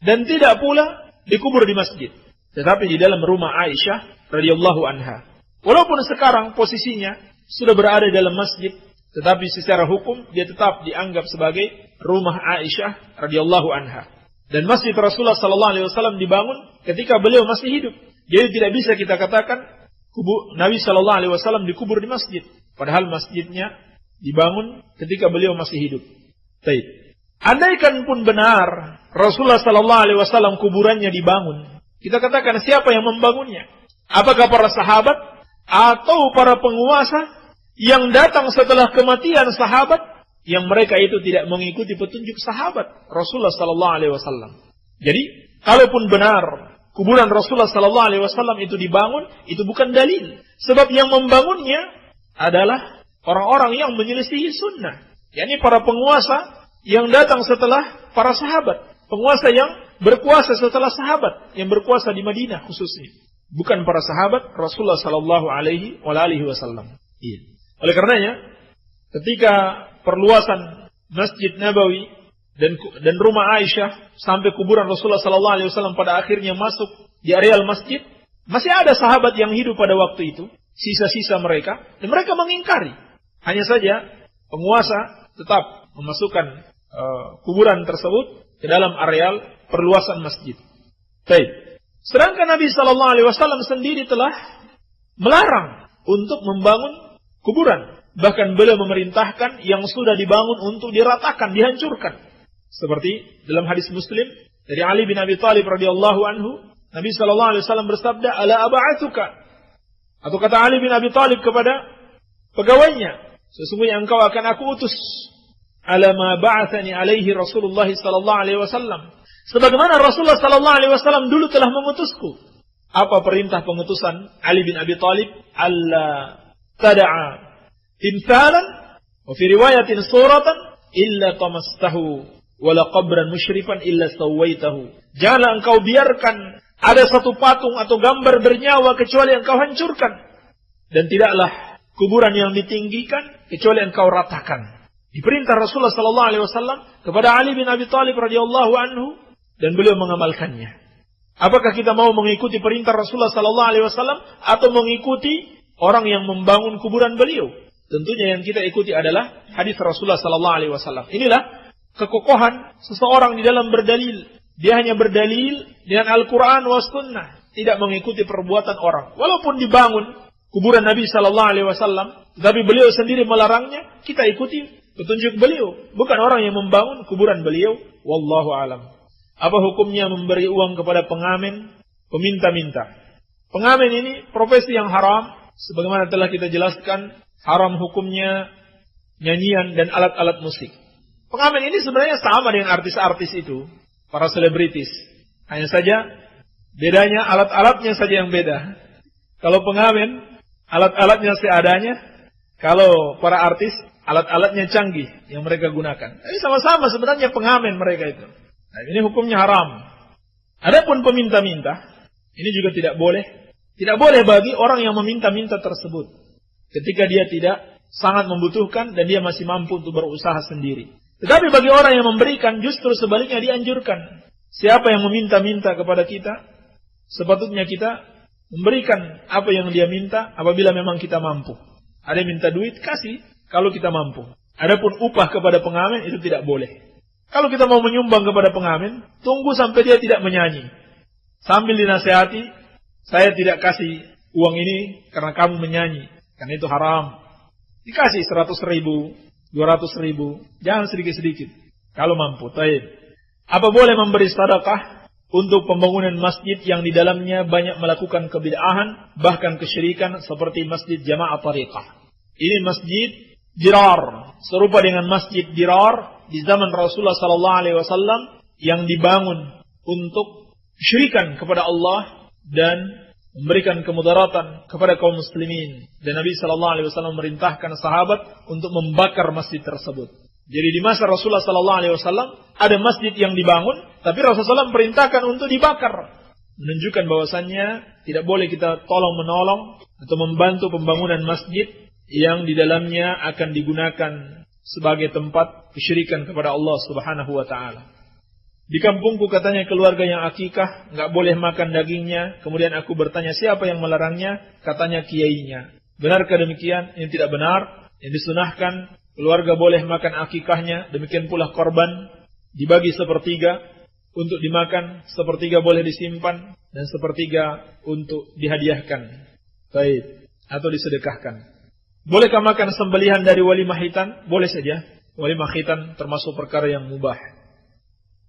dan tidak pula dikubur di masjid, tetapi di dalam rumah Aisyah radhiyallahu anha. Walaupun sekarang posisinya sudah berada dalam masjid, tetapi secara hukum dia tetap dianggap sebagai rumah Aisyah radhiyallahu anha. Dan masjid Rasulullah sallallahu alaihi wasallam dibangun ketika beliau masih hidup. Jadi tidak bisa kita katakan Nabi sallallahu alaihi wasallam dikubur di masjid, padahal masjidnya dibangun ketika beliau masih hidup. Baik. Andaikan pun benar Rasulullah sallallahu alaihi wasallam kuburannya dibangun, kita katakan siapa yang membangunnya? Apakah para sahabat atau para penguasa yang datang setelah kematian sahabat, yang mereka itu tidak mengikuti petunjuk sahabat Rasulullah sallallahu alaihi wasallam. Jadi, kalaupun benar kuburan Rasulullah sallallahu alaihi wasallam itu dibangun, itu bukan dalil. Sebab yang membangunnya adalah orang-orang yang menyelisihi sunnah. yakni para penguasa yang datang setelah para sahabat, penguasa yang berkuasa setelah sahabat yang berkuasa di Madinah khususnya, bukan para sahabat Rasulullah sallallahu alaihi wasallam. Iya. Oleh karenanya, ketika perluasan Masjid Nabawi dan rumah Aisyah sampai kuburan Rasulullah sallallahu alaihi wasallam pada akhirnya masuk di areal masjid, masih ada sahabat yang hidup pada waktu itu, sisa-sisa mereka, dan mereka mengingkari. Hanya saja penguasa tetap memasukkan kuburan tersebut ke dalam areal perluasan masjid. Baik. Sedangkan Nabi sallallahu alaihi wasallam sendiri telah melarang untuk membangun kuburan. Bahkan beliau memerintahkan yang sudah dibangun untuk diratakan, dihancurkan. Seperti dalam hadis Muslim dari Ali bin Abi Thalib radhiyallahu anhu, Nabi sallallahu alaihi wasallam bersabda, "Ala ab'atsuka?" Atau kata Ali bin Abi Thalib kepada pegawainya, "Sesungguhnya engkau akan aku utus ala ma ba'athani alaihi Rasulullah sallallahu alaihi wasallam." Sebagaimana Rasulullah sallallahu alaihi wasallam dulu telah mengutusku. Apa perintah pengutusan Ali bin Abi Thalib? Alla tada'a timthalan wa fi riwayatin suratan illa tamastahu wala qabran musyrifan illa sawaitahu. Janganlah engkau biarkan ada satu patung atau gambar bernyawa kecuali engkau hancurkan, dan tidaklah kuburan yang ditinggikan kecuali engkau ratakan. Diperintah Rasulullah sallallahu alaihi wasallam kepada Ali bin Abi Thalib radhiyallahu anhu, dan beliau mengamalkannya. Apakah kita mau mengikuti perintah Rasulullah sallallahu alaihi wasallam atau mengikuti orang yang membangun kuburan beliau? Tentunya yang kita ikuti adalah hadis Rasulullah sallallahu alaihi wasallam. Inilah kekokohan seseorang di dalam berdalil. Dia hanya berdalil dengan Al-Qur'an was sunnah, tidak mengikuti perbuatan orang. Walaupun dibangun kuburan Nabi sallallahu alaihi wasallam, tapi beliau sendiri melarangnya, kita ikuti petunjuk beliau, bukan orang yang membangun kuburan beliau. Wallahu alam. Apa hukumnya memberi uang kepada pengamen, peminta-minta? Pengamen ini profesi yang haram, sebagaimana telah kita jelaskan, haram hukumnya nyanyian dan alat-alat musik. Pengamen ini sebenarnya sama dengan artis-artis itu, para selebritis. Hanya saja bedanya alat-alatnya saja yang beda. Kalau pengamen, alat-alatnya seadanya. Kalau para artis, alat-alatnya canggih yang mereka gunakan. Ini sama-sama sebenarnya pengamen mereka itu. Nah, ini hukumnya haram. Adapun peminta-minta, ini juga tidak boleh. Tidak boleh bagi orang yang meminta-minta tersebut, ketika dia tidak sangat membutuhkan dan dia masih mampu untuk berusaha sendiri. Tetapi bagi orang yang memberikan, justru sebaliknya dianjurkan. Siapa yang meminta-minta kepada kita, sepatutnya kita memberikan apa yang dia minta apabila memang kita mampu. Ada yang minta duit, kasih kalau kita mampu. Adapun upah kepada pengamen itu tidak boleh. Kalau kita mau menyumbang kepada pengamen, tunggu sampai dia tidak menyanyi. Sambil dinasihati, saya tidak kasih uang ini karena kamu menyanyi. Karena itu haram. Dikasih 100.000, 200.000. Jangan sedikit-sedikit. Kalau mampu. Taib. Apa boleh memberi sedekah untuk pembangunan masjid yang di dalamnya banyak melakukan kebid'ahan, bahkan kesyirikan seperti masjid Jamaah Tariqah? Ini masjid Dirar, serupa dengan masjid Dirar di zaman Rasulullah sallallahu alaihi wasallam yang dibangun untuk syirikan kepada Allah dan memberikan kemudaratan kepada kaum muslimin. Dan Nabi sallallahu alaihi wasallam merintahkan sahabat untuk membakar masjid tersebut. Jadi di masa Rasulullah sallallahu alaihi wasallam ada masjid yang dibangun, tapi Rasulullah SAW perintahkan untuk dibakar. Menunjukkan bahwasannya tidak boleh kita tolong-menolong atau membantu pembangunan masjid yang di dalamnya akan digunakan sebagai tempat kesyirikan kepada Allah Subhanahu wa taala. Di kampungku katanya keluarga yang akikah enggak boleh makan dagingnya. Kemudian aku bertanya siapa yang melarangnya? Katanya kiainya. Benarkah demikian? Ini tidak benar. Yang disunahkan keluarga boleh makan akikahnya. Demikian pula korban dibagi sepertiga untuk dimakan, sepertiga boleh disimpan dan sepertiga untuk dihadiahkan. Baik, atau disedekahkan. Bolehkah makan sembelihan dari walimah khitan? Boleh saja. Walimah khitan termasuk perkara yang mubah.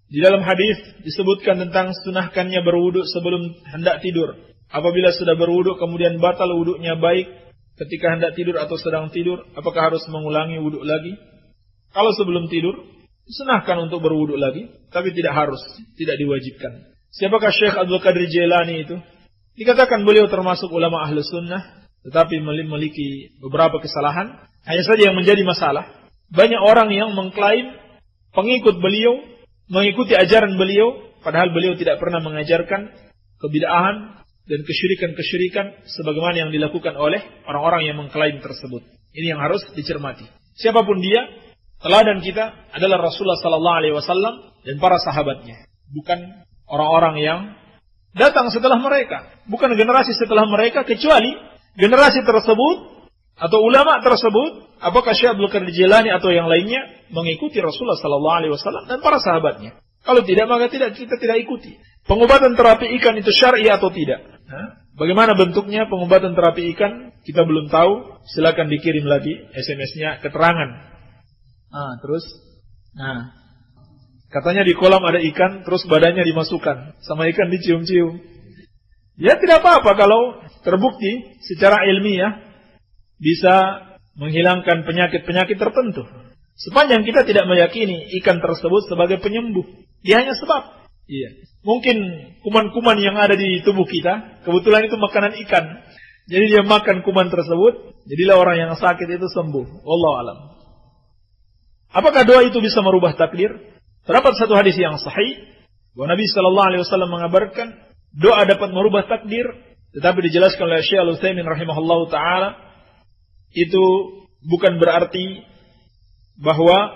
Di dalam hadis disebutkan tentang sunahkannya berwudu sebelum hendak tidur. Apabila sudah berwudu kemudian batal wudunya baik ketika hendak tidur atau sedang tidur, apakah harus mengulangi wudu lagi? Kalau sebelum tidur, sunahkan untuk berwudu lagi, tapi tidak harus, tidak diwajibkan. Siapakah Syekh Abdul Qadir Jailani itu? Dikatakan beliau termasuk ulama ahlu sunnah, tetapi memiliki beberapa kesalahan. Hanya saja yang menjadi masalah, banyak orang yang mengklaim pengikut beliau, mengikuti ajaran beliau, padahal beliau tidak pernah mengajarkan kebid'ahan dan kesyirikan-kesyirikan sebagaimana yang dilakukan oleh orang-orang yang mengklaim tersebut. Ini yang harus dicermati. Siapapun dia, teladan kita adalah Rasulullah sallallahu alaihi wasallam dan para sahabatnya, bukan orang-orang yang datang setelah mereka, bukan generasi setelah mereka, kecuali generasi tersebut atau ulama tersebut, apakah Syekh Abdul Qadir Jilani atau yang lainnya, mengikuti Rasulullah sallallahu alaihi wasallam dan para sahabatnya. Kalau tidak, maka kita tidak ikuti. Pengobatan terapi ikan itu syar'i atau tidak? Bagaimana bentuknya pengobatan terapi ikan? Kita belum tahu. Silakan dikirim lagi SMS-nya keterangan. Katanya di kolam ada ikan, terus badannya dimasukkan, sama ikan dicium-cium. Ya tidak apa-apa kalau terbukti secara ilmiah bisa menghilangkan penyakit-penyakit tertentu. Sepanjang kita tidak meyakini ikan tersebut sebagai penyembuh, dia hanya sebab. Iya. Mungkin kuman-kuman yang ada di tubuh kita, kebetulan itu makanan ikan. Jadi dia makan kuman tersebut, jadilah orang yang sakit itu sembuh. Wallahu alam. Apakah doa itu bisa merubah takdir? Terdapat satu hadis yang sahih, bahwa Nabi sallallahu alaihi wasallam mengabarkan doa dapat merubah takdir, tetapi dijelaskan oleh Syekh Al-Utsaimin rahimahullahu taala, itu bukan berarti bahwa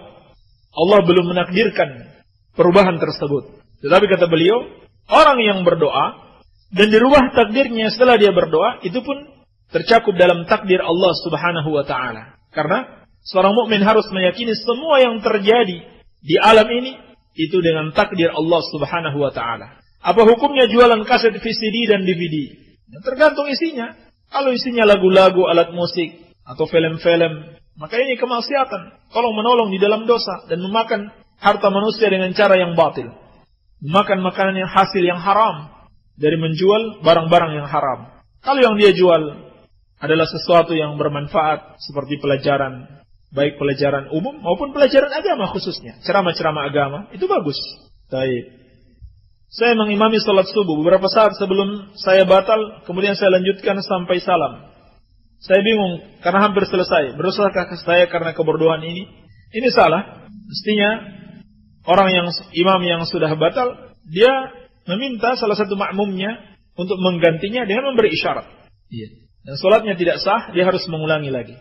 Allah belum menakdirkan perubahan tersebut. Tetapi kata beliau, orang yang berdoa dan dirubah takdirnya setelah dia berdoa, itu pun tercakup dalam takdir Allah Subhanahu wa taala. Karena seorang mukmin harus meyakini semua yang terjadi di alam ini itu dengan takdir Allah Subhanahu wa taala. Apa hukumnya jualan kaset VCD dan DVD? Tergantung isinya. Kalau isinya lagu-lagu, alat musik atau film-film, maka ini kemaksiatan, tolong-menolong di dalam dosa dan memakan harta manusia dengan cara yang batil. Memakan makanan yang hasil yang haram dari menjual barang-barang yang haram. Kalau yang dia jual adalah sesuatu yang bermanfaat seperti pelajaran, baik pelajaran umum maupun pelajaran agama khususnya, ceramah-ceramah agama, itu bagus. Baik. Saya mengimami salat subuh, beberapa saat sebelum saya batal, kemudian saya lanjutkan sampai salam. Saya bingung karena hampir selesai. Berdosakah saya karena keberdoaan ini? Ini salah. Mestinya orang yang imam yang sudah batal, dia meminta salah satu makmumnya untuk menggantinya dengan memberi isyarat. Dan salatnya tidak sah, dia harus mengulangi lagi.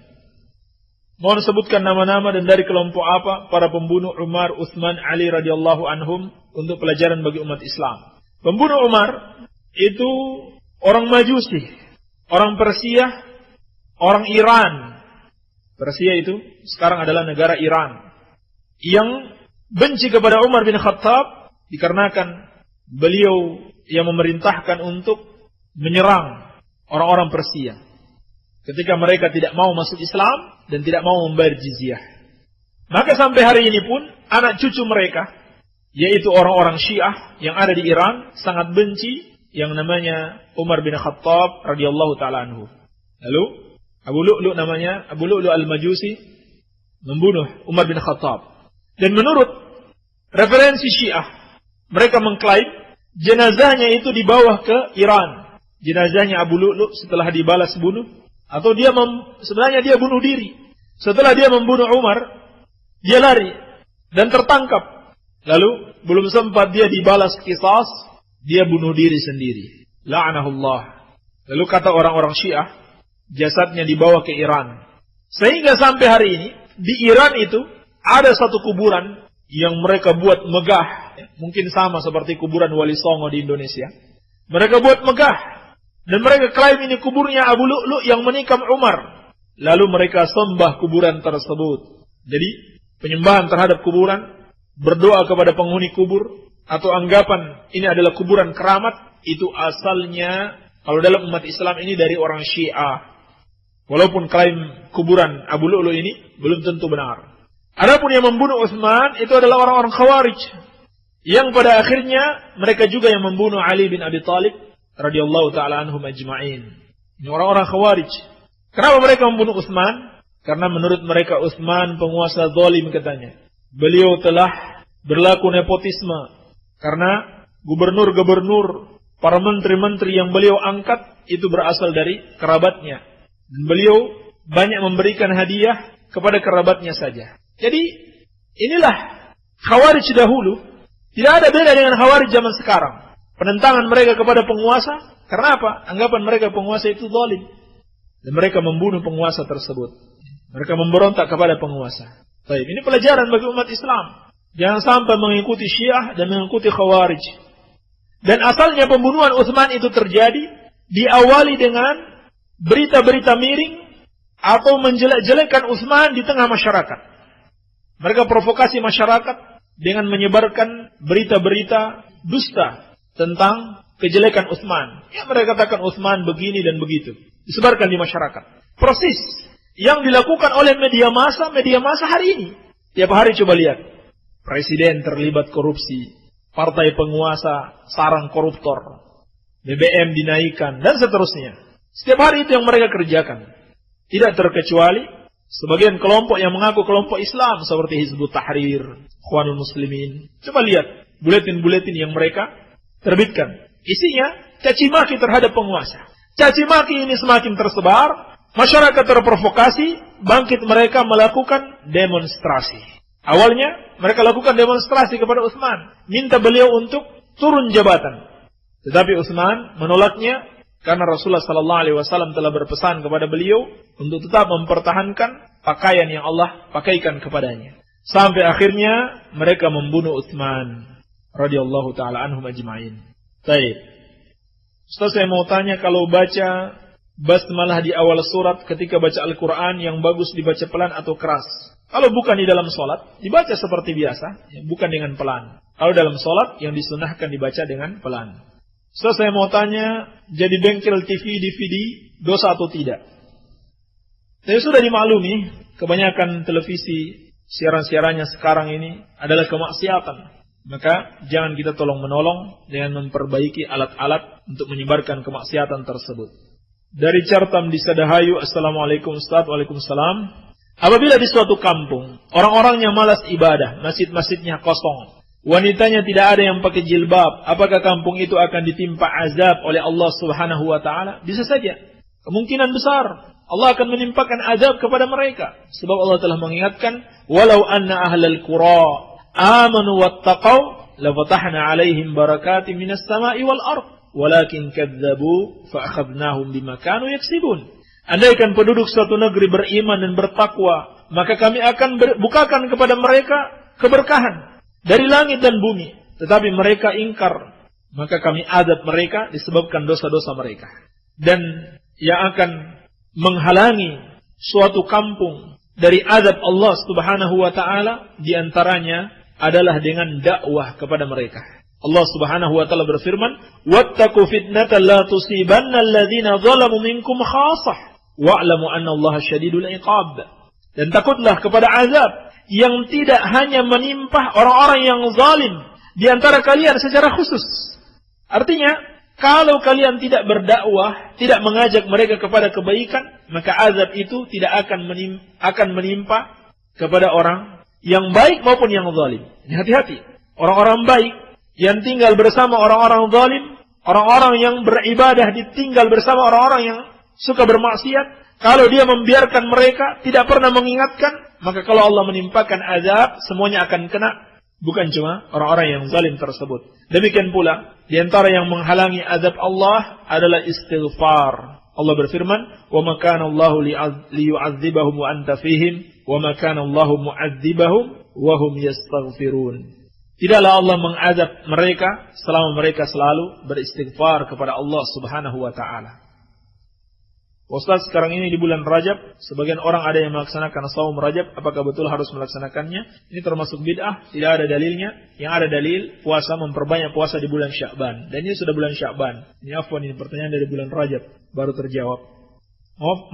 Mohon sebutkan nama-nama dan dari kelompok apa para pembunuh Umar, Utsman, Ali radhiyallahu anhum untuk pelajaran bagi umat Islam. Pembunuh Umar itu orang Majusi, orang Persia, orang Iran. Persia itu sekarang adalah negara Iran yang benci kepada Umar bin Khattab dikarenakan beliau yang memerintahkan untuk menyerang orang-orang Persia ketika mereka tidak mau masuk Islam dan tidak mau membayar jizyah. Maka sampai hari ini pun anak cucu mereka, yaitu orang-orang Syiah yang ada di Iran, sangat benci yang namanya Umar bin Khattab radhiyallahu taala anhu. Lalu Abu Lu'lu' namanya, Abu Lu'lu' al-Majusi membunuh Umar bin Khattab. Dan menurut referensi Syiah, mereka mengklaim jenazahnya itu dibawa ke Iran. Jenazahnya Abu Lu'lu' setelah dibalas bunuh, atau dia sebenarnya dia bunuh diri. Setelah dia membunuh Umar, dia lari dan tertangkap. Lalu belum sempat dia dibalas qisas, dia bunuh diri sendiri. La'anahullah. Lalu kata orang-orang Syiah, jasadnya dibawa ke Iran. Sehingga sampai hari ini di Iran itu ada satu kuburan yang mereka buat megah, mungkin sama seperti kuburan Wali Songo di Indonesia. Mereka buat megah dan mereka klaim ini kuburnya Abu Lu'lu' yang menikam Umar. Lalu mereka sembah kuburan tersebut. Jadi penyembahan terhadap kuburan, berdoa kepada penghuni kubur, atau anggapan ini adalah kuburan keramat, itu asalnya kalau dalam umat Islam ini dari orang Syiah. Walaupun klaim kuburan Abu Lu'lu' ini belum tentu benar. Adapun yang membunuh Utsman itu adalah orang-orang Khawarij, yang pada akhirnya mereka juga yang membunuh Ali bin Abi Thalib radhiyallahu taala anhum ajma'in. Ini orang-orang Khawarij. Kenapa mereka membunuh Utsman? Karena menurut mereka Utsman penguasa zalim katanya. Beliau telah berlaku nepotisme karena gubernur-gubernur, para menteri-menteri yang beliau angkat itu berasal dari kerabatnya. Dan beliau banyak memberikan hadiah kepada kerabatnya saja. Jadi inilah Khawarij dahulu. Tidak ada beda dengan Khawarij zaman sekarang. Penentangan mereka kepada penguasa. Karena apa? Anggapan mereka penguasa itu zalim. Dan mereka membunuh penguasa tersebut. Mereka memberontak kepada penguasa. Baik, ini pelajaran bagi umat Islam. Jangan sampai mengikuti Syiah dan mengikuti Khawarij. Dan asalnya pembunuhan Utsman itu terjadi diawali dengan berita-berita miring atau menjelek-jelekan Utsman di tengah masyarakat. Mereka provokasi masyarakat dengan menyebarkan berita-berita dusta tentang kejelekan Utsman. Ya, mereka katakan Utsman begini dan begitu. Disebarkan di masyarakat. Proses yang dilakukan oleh media massa hari ini. Tiap hari coba lihat. Presiden terlibat korupsi. Partai penguasa sarang koruptor. BBM dinaikkan dan seterusnya. Setiap hari itu yang mereka kerjakan. Tidak terkecuali sebagian kelompok yang mengaku kelompok Islam seperti Hizbut Tahrir, Ikhwanul Muslimin. Coba lihat buletin-buletin yang mereka terbitkan. Isinya caci maki terhadap penguasa. Caci maki ini semakin tersebar, masyarakat terprovokasi, bangkit mereka melakukan demonstrasi. Awalnya mereka lakukan demonstrasi kepada Utsman, minta beliau untuk turun jabatan. Tetapi Utsman menolaknya karena Rasulullah SAW telah berpesan kepada beliau untuk tetap mempertahankan pakaian yang Allah pakaikan kepadanya. Sampai akhirnya mereka membunuh Utsman radhiyallahu taala anhum ajma'in. Baik. Ustaz, saya mau tanya, kalau baca basmalah di awal surat ketika baca Al-Quran, yang bagus dibaca pelan atau keras? Kalau bukan di dalam sholat, dibaca seperti biasa, bukan dengan pelan. Kalau dalam sholat, yang disunahkan dibaca dengan pelan. So, saya mau tanya, jadi bengkel TV, DVD, dosa atau tidak? Saya sudah dimaklumi, kebanyakan televisi, siaran-siarannya sekarang ini adalah kemaksiatan. Maka, jangan kita tolong-menolong dengan memperbaiki alat-alat untuk menyebarkan kemaksiatan tersebut. Dari Cartam di Sadahayu, Assalamualaikum Ustaz, Waalaikumsalam. Apabila di suatu kampung, orang-orangnya malas ibadah, masjid-masjidnya kosong, wanitanya tidak ada yang pakai jilbab, apakah kampung itu akan ditimpa azab oleh Allah Subhanahu wa taala? Bisa saja. Kemungkinan besar Allah akan menimpakan azab kepada mereka. Sebab Allah telah mengingatkan, "Walau anna ahlal qura amanu wattaqau la fatahna 'alaihim barakatin minas sama'i wal ard, walakin kadzdzabu fa akhadnahum bima kanu yaksibun." Andaikan penduduk suatu negeri beriman dan bertakwa, maka kami akan bukakan kepada mereka keberkahan dari langit dan bumi. Tetapi mereka ingkar, maka kami azab mereka disebabkan dosa-dosa mereka. Dan yang akan menghalangi suatu kampung dari azab Allah Subhanahu wa taala diantaranya adalah dengan dakwah kepada mereka. Allah Subhanahu wa taala berfirman, "Wattaqu fitnatan la tusibanna alladhina zalamu minkum khassah. Wa'lamu anna Allah syadidul iqab." Dan takutlah kepada azab yang tidak hanya menimpa orang-orang yang zalim di antara kalian secara khusus. Artinya, kalau kalian tidak berdakwah, tidak mengajak mereka kepada kebaikan, maka azab itu tidak akan menimpa kepada orang yang baik maupun yang zalim. Hati-hati. Orang-orang baik yang tinggal bersama orang-orang zalim, orang-orang yang beribadah ditinggal bersama orang-orang yang suka bermaksiat, kalau dia membiarkan mereka, tidak pernah mengingatkan, maka kalau Allah menimpakan azab, semuanya akan kena, bukan cuma orang-orang yang zalim tersebut. Demikian pula, di antara yang menghalangi azab Allah adalah istighfar. Allah berfirman, "Wa ma kana Allahu liyu'adzibahum wa anta fihim, wa ma kana Allahu mu'adzibahum wa hum yastaghfirun." Tidaklah Allah mengazab mereka selama mereka selalu beristighfar kepada Allah Subhanahu wa taala. Ustaz, sekarang ini di bulan Rajab, sebagian orang ada yang melaksanakan saum Rajab, apakah betul harus melaksanakannya? Ini termasuk bid'ah, tidak ada dalilnya. Yang ada dalil, puasa, memperbanyak puasa di bulan Sya'ban. Dan ini sudah bulan Sya'ban. Ini pertanyaan dari bulan Rajab, baru terjawab.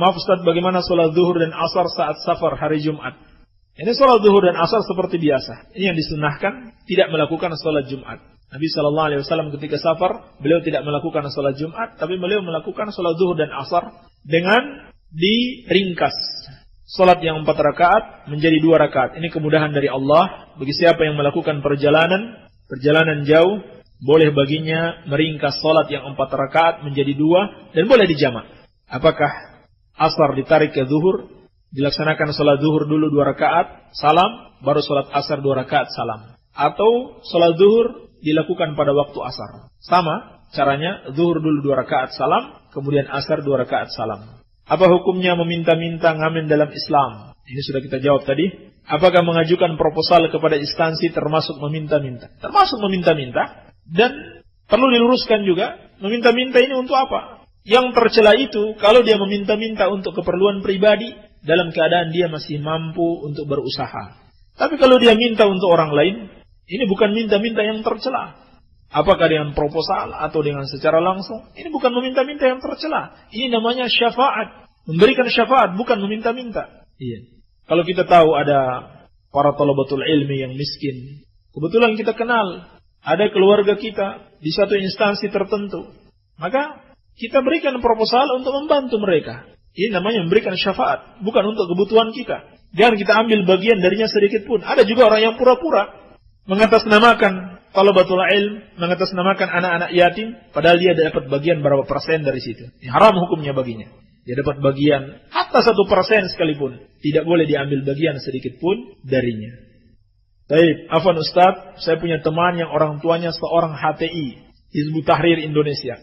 Maaf Ustaz, bagaimana sholat zuhur dan asar saat safar hari Jumat? Ini sholat zuhur dan asar seperti biasa. Ini yang disunahkan, tidak melakukan sholat Jumat. Nabi SAW ketika safar, beliau tidak melakukan sholat Jumat, tapi beliau melakukan sholat zuhur dan asar dengan diringkas. Sholat yang 4 rakaat menjadi 2 rakaat. Ini kemudahan dari Allah. Bagi siapa yang melakukan perjalanan jauh, boleh baginya meringkas sholat yang 4 rakaat menjadi 2, dan boleh dijamak. Apakah asar ditarik ke zuhur, dilaksanakan sholat zuhur dulu 2 rakaat, salam, baru sholat asar 2 rakaat, salam. Atau sholat zuhur dilakukan pada waktu asar. Sama caranya, zuhur dulu 2 rakaat salam, kemudian asar 2 rakaat salam. Apa hukumnya meminta-minta ngamen dalam Islam? Ini sudah kita jawab tadi. Apakah mengajukan proposal kepada instansi termasuk meminta-minta? Termasuk meminta-minta. Dan perlu diluruskan juga, meminta-minta ini untuk apa? Yang tercela itu, kalau dia meminta-minta untuk keperluan pribadi, dalam keadaan dia masih mampu untuk berusaha. Tapi kalau dia minta untuk orang lain, ini bukan minta-minta yang tercela. Apakah dengan proposal atau dengan secara langsung? Ini bukan meminta-minta yang tercela. Ini namanya syafaat. Memberikan syafaat, bukan meminta-minta. Iya. Kalau kita tahu ada para thalabatul ilmi yang miskin, kebetulan kita kenal, ada keluarga kita di satu instansi tertentu, maka kita berikan proposal untuk membantu mereka. Ini namanya memberikan syafaat, bukan untuk kebutuhan kita. Jangan kita ambil bagian darinya sedikit pun. Ada juga orang yang pura-pura mengatasnamakan thalabatul ilm, mengatasnamakan anak-anak yatim, padahal dia dapat bagian berapa persen dari situ. Ini haram hukumnya baginya. Dia dapat bagian, hatta 1% sekalipun, tidak boleh diambil bagian sedikit pun darinya. Baik, afwan Ustaz, saya punya teman yang orang tuanya seorang HTI, Hizbut Tahrir Indonesia.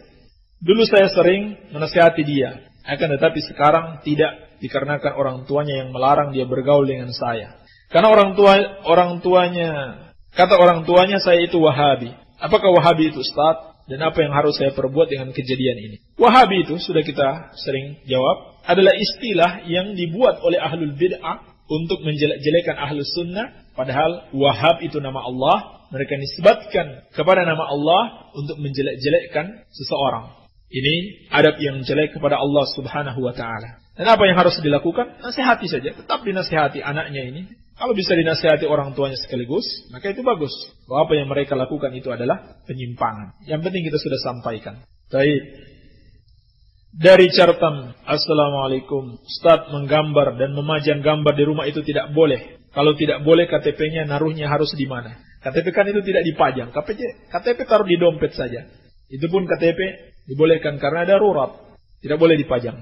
Dulu saya sering menasihati dia, akan tetapi sekarang tidak, dikarenakan orang tuanya yang melarang dia bergaul dengan saya. Karena kata orang tuanya saya itu Wahabi. Apakah Wahabi itu Ustaz? Dan apa yang harus saya perbuat dengan kejadian ini? Wahabi itu, sudah kita sering jawab, adalah istilah yang dibuat oleh ahlul bid'ah untuk menjelek-jelekan ahlus sunnah. Padahal Wahab itu nama Allah. Mereka nisbatkan kepada nama Allah untuk menjelek-jelekkan seseorang. Ini adab yang jelek kepada Allah subhanahu wa ta'ala. Dan apa yang harus dilakukan? Nasihati saja. Tetap dinasihati anaknya ini. Kalau bisa dinasihati orang tuanya sekaligus, maka itu bagus. Bahwa apa yang mereka lakukan itu adalah penyimpangan. Yang penting kita sudah sampaikan. Baik. Dari Cartam, Assalamualaikum. Ustaz, menggambar dan memajang gambar di rumah itu tidak boleh. Kalau tidak boleh, KTP-nya naruhnya harus di mana? KTP kan itu tidak dipajang. KTP taruh di dompet saja. Itu pun KTP dibolehkan karena darurat. Tidak boleh dipajang.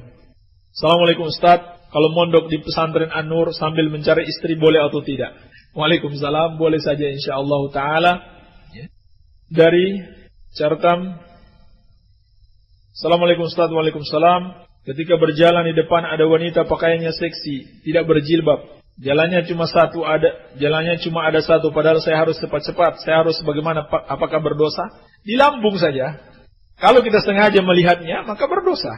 Assalamualaikum Ustaz. Kalau mondok di pesantren An-Nur sambil mencari istri boleh atau tidak? Waalaikumsalam, boleh saja insyaallah ta'ala. Dari Cartam, Assalamualaikum Ustaz. Waalaikumsalam. Ketika berjalan di depan ada wanita pakaiannya seksi, tidak berjilbab. Jalannya cuma ada satu, padahal saya harus cepat-cepat. Saya harus bagaimana? Apakah berdosa? Di lambung saja. Kalau kita sengaja melihatnya, maka berdosa.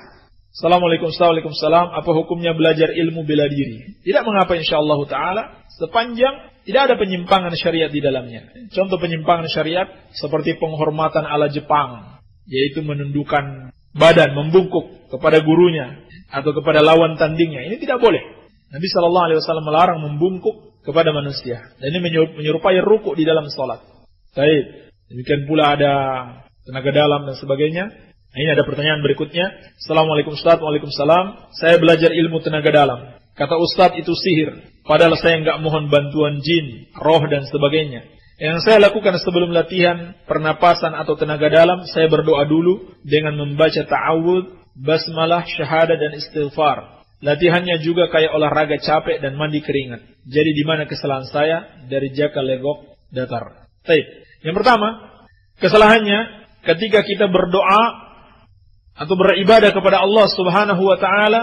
Assalamualaikum Waalaikumsalam. Apa hukumnya belajar ilmu bela diri? Tidak mengapa insyaallah ta'ala, sepanjang tidak ada penyimpangan syariat di dalamnya. Contoh penyimpangan syariat seperti penghormatan ala Jepang, yaitu menundukkan badan, membungkuk kepada gurunya atau kepada lawan tandingnya. Ini tidak boleh. Nabi SAW melarang membungkuk kepada manusia. Dan ini menyerupai rukuk di dalam salat. Baik. Demikian pula ada tenaga dalam dan sebagainya. Ini ada pertanyaan berikutnya. Assalamualaikum Ustaz. Waalaikumsalam. Saya belajar ilmu tenaga dalam. Kata Ustaz itu sihir. Padahal saya enggak mohon bantuan jin, roh dan sebagainya. Yang saya lakukan sebelum latihan pernapasan atau tenaga dalam, saya berdoa dulu dengan membaca ta'awudz, basmalah, syahadah dan istighfar. Latihannya juga kayak olahraga capek dan mandi keringat. Jadi di mana kesalahan saya? Dari jaka legok datar. Baik. Yang pertama, kesalahannya ketika kita berdoa atau beribadah kepada Allah Subhanahu wa taala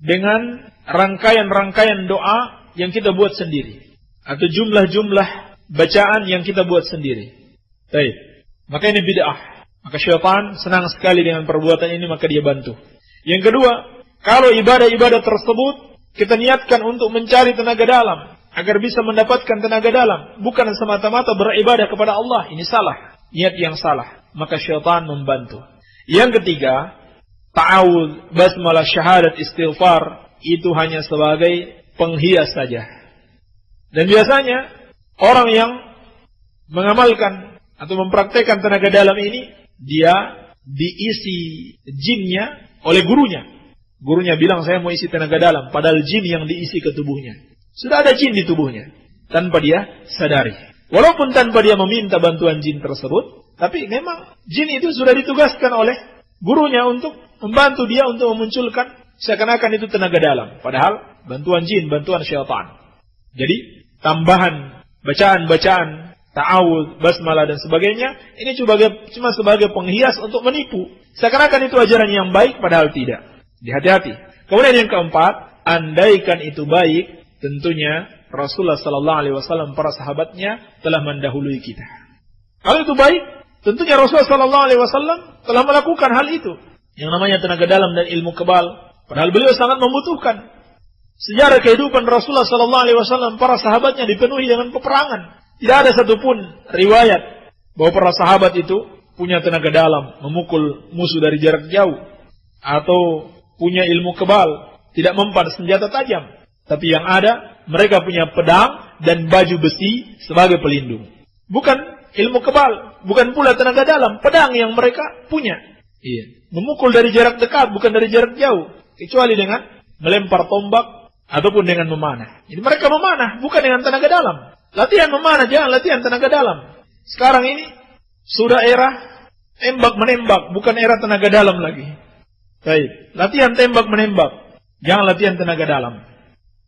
dengan rangkaian-rangkaian doa yang kita buat sendiri atau jumlah-jumlah bacaan yang kita buat sendiri. Baik. Maka ini bid'ah. Maka syaitan senang sekali dengan perbuatan ini, maka dia bantu. Yang kedua, kalau ibadah-ibadah tersebut kita niatkan untuk mencari tenaga dalam agar bisa mendapatkan tenaga dalam, bukan semata-mata beribadah kepada Allah, ini salah. Niat yang salah, maka syaitan membantu. Yang ketiga, ta'awudz, basmalah, syahadat, istighfar itu hanya sebagai penghias saja. Dan biasanya orang yang mengamalkan atau mempraktekkan tenaga dalam ini, dia diisi jinnya oleh gurunya. Gurunya bilang saya mau isi tenaga dalam, padahal jin yang diisi ke tubuhnya. Sudah ada jin di tubuhnya tanpa dia sadari. Walaupun tanpa dia meminta bantuan jin tersebut, tapi memang jin itu sudah ditugaskan oleh gurunya untuk membantu dia untuk memunculkan seakan-akan itu tenaga dalam. Padahal bantuan jin, bantuan syaitan. Jadi tambahan bacaan-bacaan, ta'awudz, basmalah dan sebagainya, ini cuma sebagai penghias untuk menipu. Seakan-akan itu ajaran yang baik, padahal tidak. Hati-hati. Kemudian yang keempat, andaikan itu baik, tentunya Rasulullah sallallahu alaihi wasallam, para sahabatnya telah mendahului kita. Kalau itu baik, tentunya Rasulullah sallallahu alaihi wasallam telah melakukan hal itu. Yang namanya tenaga dalam dan ilmu kebal, padahal beliau sangat membutuhkan. Sejarah kehidupan Rasulullah sallallahu alaihi wasallam, para sahabatnya dipenuhi dengan peperangan. Tidak ada satupun riwayat bahwa para sahabat itu punya tenaga dalam, memukul musuh dari jarak jauh, atau punya ilmu kebal, tidak mempan senjata tajam. Tapi yang ada, mereka punya pedang dan baju besi sebagai pelindung. Bukan ilmu kebal, bukan pula tenaga dalam, pedang yang mereka punya. Iya. Memukul dari jarak dekat, bukan dari jarak jauh, kecuali dengan melempar tombak ataupun dengan memanah. Jadi mereka memanah, bukan dengan tenaga dalam. Latihan memanah, jangan latihan tenaga dalam. Sekarang ini sudah era tembak-menembak, bukan era tenaga dalam lagi. Baik, latihan tembak-menembak, jangan latihan tenaga dalam.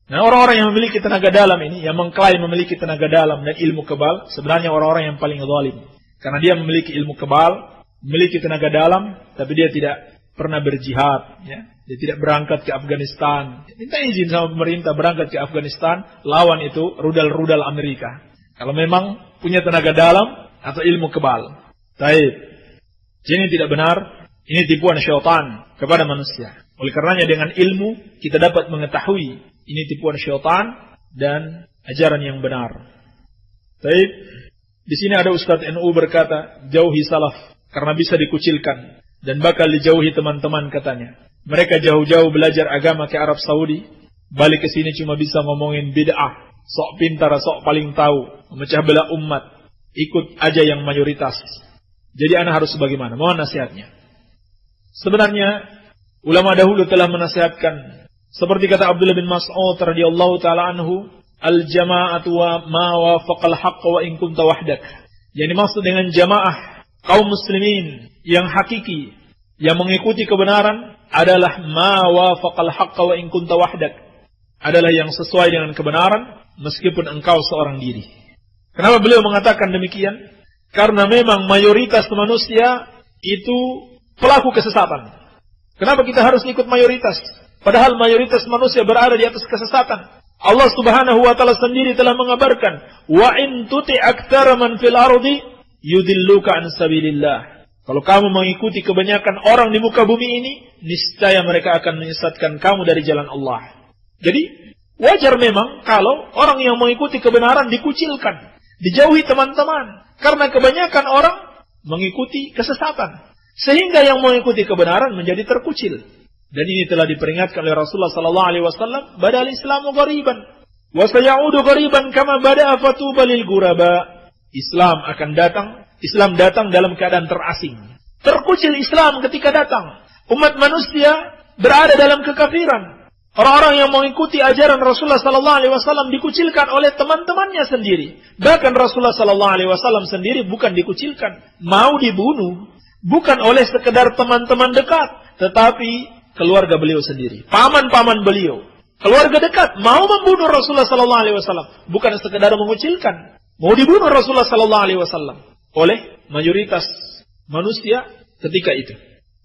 Nah, orang-orang yang memiliki tenaga dalam ini, yang mengklaim memiliki tenaga dalam dan ilmu kebal, sebenarnya orang-orang yang paling zalim. Karena dia memiliki ilmu kebal, memiliki tenaga dalam, tapi dia tidak pernah berjihad. Ya. Dia tidak berangkat ke Afghanistan. Minta izin sama pemerintah berangkat ke Afghanistan, lawan itu rudal-rudal Amerika. Kalau memang punya tenaga dalam atau ilmu kebal. Taib. Ini tidak benar, ini tipuan syaitan kepada manusia. Oleh karenanya dengan ilmu kita dapat mengetahui ini tipuan syaitan dan ajaran yang benar. Taib. Di sini ada Ustadz NU berkata, jauhi salaf karena bisa dikucilkan dan bakal dijauhi teman-teman katanya. Mereka jauh-jauh belajar agama ke Arab Saudi, balik ke sini cuma bisa ngomongin bid'ah, sok pintar, sok paling tahu, memecah belah umat, ikut aja yang mayoritas. Jadi anak harus bagaimana? Mohon nasihatnya. Sebenarnya ulama dahulu telah menasihatkan, seperti kata Abdullah bin Mas'ud radhiyallahu taala anhu, al-jama'atu wa ma wafaqal haqq wa in kunta wahdak. Yang dimaksud dengan jamaah kaum muslimin yang hakiki, yang mengikuti kebenaran adalah ma wafaqal haqq wa in kunta wahdak. Adalah yang sesuai dengan kebenaran meskipun engkau seorang diri. Kenapa beliau mengatakan demikian? Karena memang mayoritas manusia itu pelaku kesesatan. Kenapa kita harus ikut mayoritas? Padahal mayoritas manusia berada di atas kesesatan. Allah Subhanahu wa taala sendiri telah mengabarkan, "Wa in tuti aktsara man fil ardi yudilluka an sabilillah." Kalau kamu mengikuti kebanyakan orang di muka bumi ini, niscaya mereka akan menyesatkan kamu dari jalan Allah. Jadi, wajar memang kalau orang yang mengikuti kebenaran dikucilkan, dijauhi teman-teman, karena kebanyakan orang mengikuti kesesatan. Sehingga yang mengikuti kebenaran menjadi terkucil. Dan ini telah diperingatkan oleh Rasulullah sallallahu alaihi wasallam, "Badal Islamu ghariban, wa sayaudu ghariban kama bada'a fatuba lil ghuraba." Islam datang dalam keadaan terasing. Terkucil Islam ketika datang. Umat manusia berada dalam kekafiran. Orang-orang yang mengikuti ajaran Rasulullah sallallahu alaihi wasallam dikucilkan oleh teman-temannya sendiri. Bahkan Rasulullah sallallahu alaihi wasallam sendiri bukan dikucilkan, mau dibunuh, bukan oleh sekedar teman-teman dekat, tetapi keluarga beliau sendiri, paman-paman beliau, keluarga dekat mau membunuh Rasulullah sallallahu alaihi wasallam, bukan sekedar mengucilkan, mau dibunuh Rasulullah sallallahu alaihi wasallam oleh mayoritas manusia ketika itu.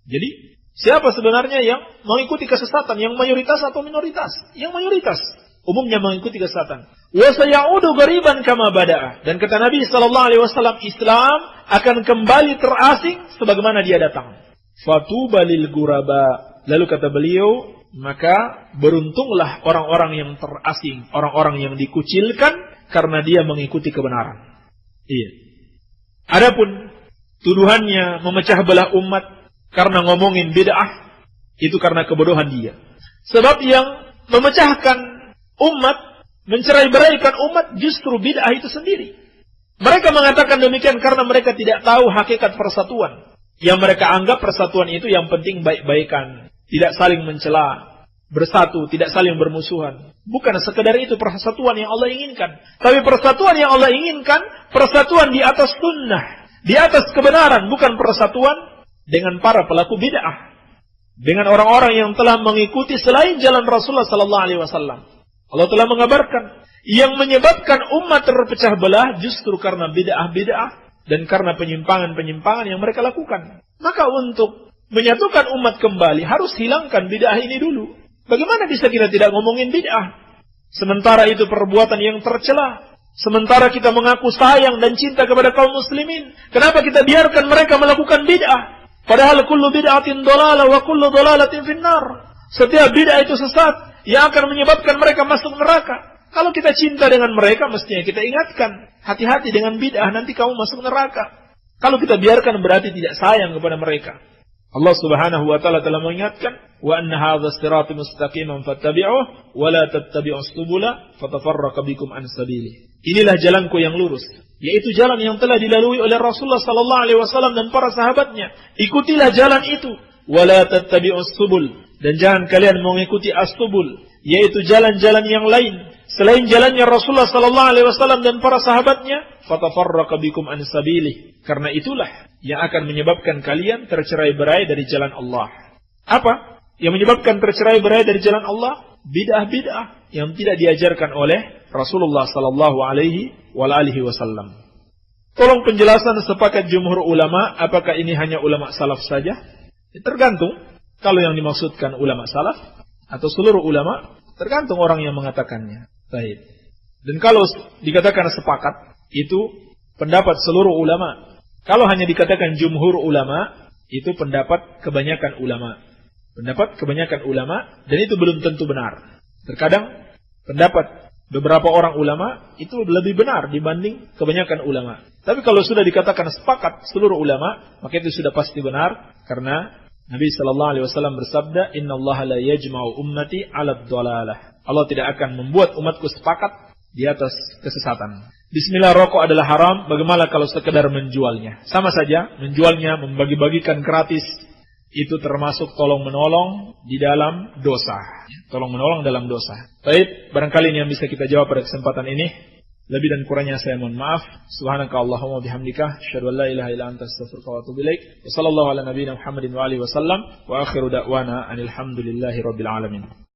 Jadi, siapa sebenarnya yang mengikuti kesesatan? Yang mayoritas atau minoritas? Yang mayoritas umumnya mengikuti kesesatan. Wa sayaudu ghariban kama bada'a. Dan kata Nabi sallallahu alaihi wasallam, Islam akan kembali terasing sebagaimana dia datang. Fatuba lil ghuraba. Lalu kata beliau, maka beruntunglah orang-orang yang terasing, orang-orang yang dikucilkan karena dia mengikuti kebenaran. Iya. Adapun tuduhannya memecah belah umat karena ngomongin bid'ah, itu karena kebodohan dia. Sebab yang memecahkan umat, mencerai-beraikan umat justru bid'ah itu sendiri. Mereka mengatakan demikian karena mereka tidak tahu hakikat persatuan. Yang mereka anggap persatuan itu yang penting baik-baikan, tidak saling mencela, bersatu, tidak saling bermusuhan. Bukan sekedar itu persatuan yang Allah inginkan. Tapi persatuan yang Allah inginkan, persatuan di atas sunnah, di atas kebenaran, bukan persatuan dengan para pelaku bid'ah, dengan orang-orang yang telah mengikuti selain jalan Rasulullah sallallahu alaihi wasallam. Allah telah mengabarkan yang menyebabkan umat terpecah belah justru karena bid'ah-bid'ah dan karena penyimpangan-penyimpangan yang mereka lakukan. Maka untuk menyatukan umat kembali harus hilangkan bid'ah ini dulu. Bagaimana bisa kita tidak ngomongin bid'ah? Sementara itu perbuatan yang tercela. Sementara kita mengaku sayang dan cinta kepada kaum muslimin. Kenapa kita biarkan mereka melakukan bid'ah? Padahal kullu bid'atin dhalalah wa kullu dhalalatin finnar. Setiap bid'ah itu sesat yang akan menyebabkan mereka masuk neraka. Kalau kita cinta dengan mereka, mestinya kita ingatkan. Hati-hati dengan bid'ah, nanti kamu masuk neraka. Kalau kita biarkan berarti tidak sayang kepada mereka. Allah Subhanahu wa taala telah mengingatkan, "Wa anna hadza sirati mustaqiman fattabi'uhu wa la tattabi'us subula fatafarraqa bikum an sabili." Inilah jalanku yang lurus, yaitu jalan yang telah dilalui oleh Rasulullah sallallahu alaihi wasallam dan para sahabatnya. Ikutilah jalan itu, wa la tattabi'us subul, dan jangan kalian mengikuti as-subul, yaitu jalan-jalan yang lain selain jalannya Rasulullah sallallahu alaihi wasallam dan para sahabatnya. Fatafarraqa bikum an sabili, karena itulah yang akan menyebabkan kalian tercerai-berai dari jalan Allah. Apa yang menyebabkan tercerai-berai dari jalan Allah? Bid'ah-bid'ah yang tidak diajarkan oleh Rasulullah sallallahu alaihi wasallam. Tolong penjelasan sepakat jumhur ulama, apakah ini hanya ulama salaf saja? Tergantung. Kalau yang dimaksudkan ulama salaf atau seluruh ulama, tergantung orang yang mengatakannya. Baik. Dan kalau dikatakan sepakat, itu pendapat seluruh ulama. Kalau hanya dikatakan jumhur ulama, itu pendapat kebanyakan ulama. Pendapat kebanyakan ulama, dan itu belum tentu benar. Terkadang pendapat beberapa orang ulama itu lebih benar dibanding kebanyakan ulama. Tapi kalau sudah dikatakan sepakat seluruh ulama, maka itu sudah pasti benar, karena Nabi sallallahu alaihi wasallam bersabda, "Innallaha la yajma'u ummati 'ala dhalalah." Allah tidak akan membuat umatku sepakat di atas kesesatan. Bismillah, rokok adalah haram, bagaimana kalau sekedar menjualnya? Sama saja, menjualnya, membagi-bagikan gratis, itu termasuk tolong-menolong di dalam dosa. Tolong-menolong dalam dosa. Baik, barangkali ini yang bisa kita jawab pada kesempatan ini. Lebih dan kurangnya saya mohon maaf. Subhanaka Allahumma bihamdika, asyhadu an la ilaha illa anta, astaghfiruka wa atubu ilaik. Wassallallahu ala nabiyyina Muhammadin wa alihi wasallam, wa akhiru da'wana anil hamdulillahi rabbil alamin.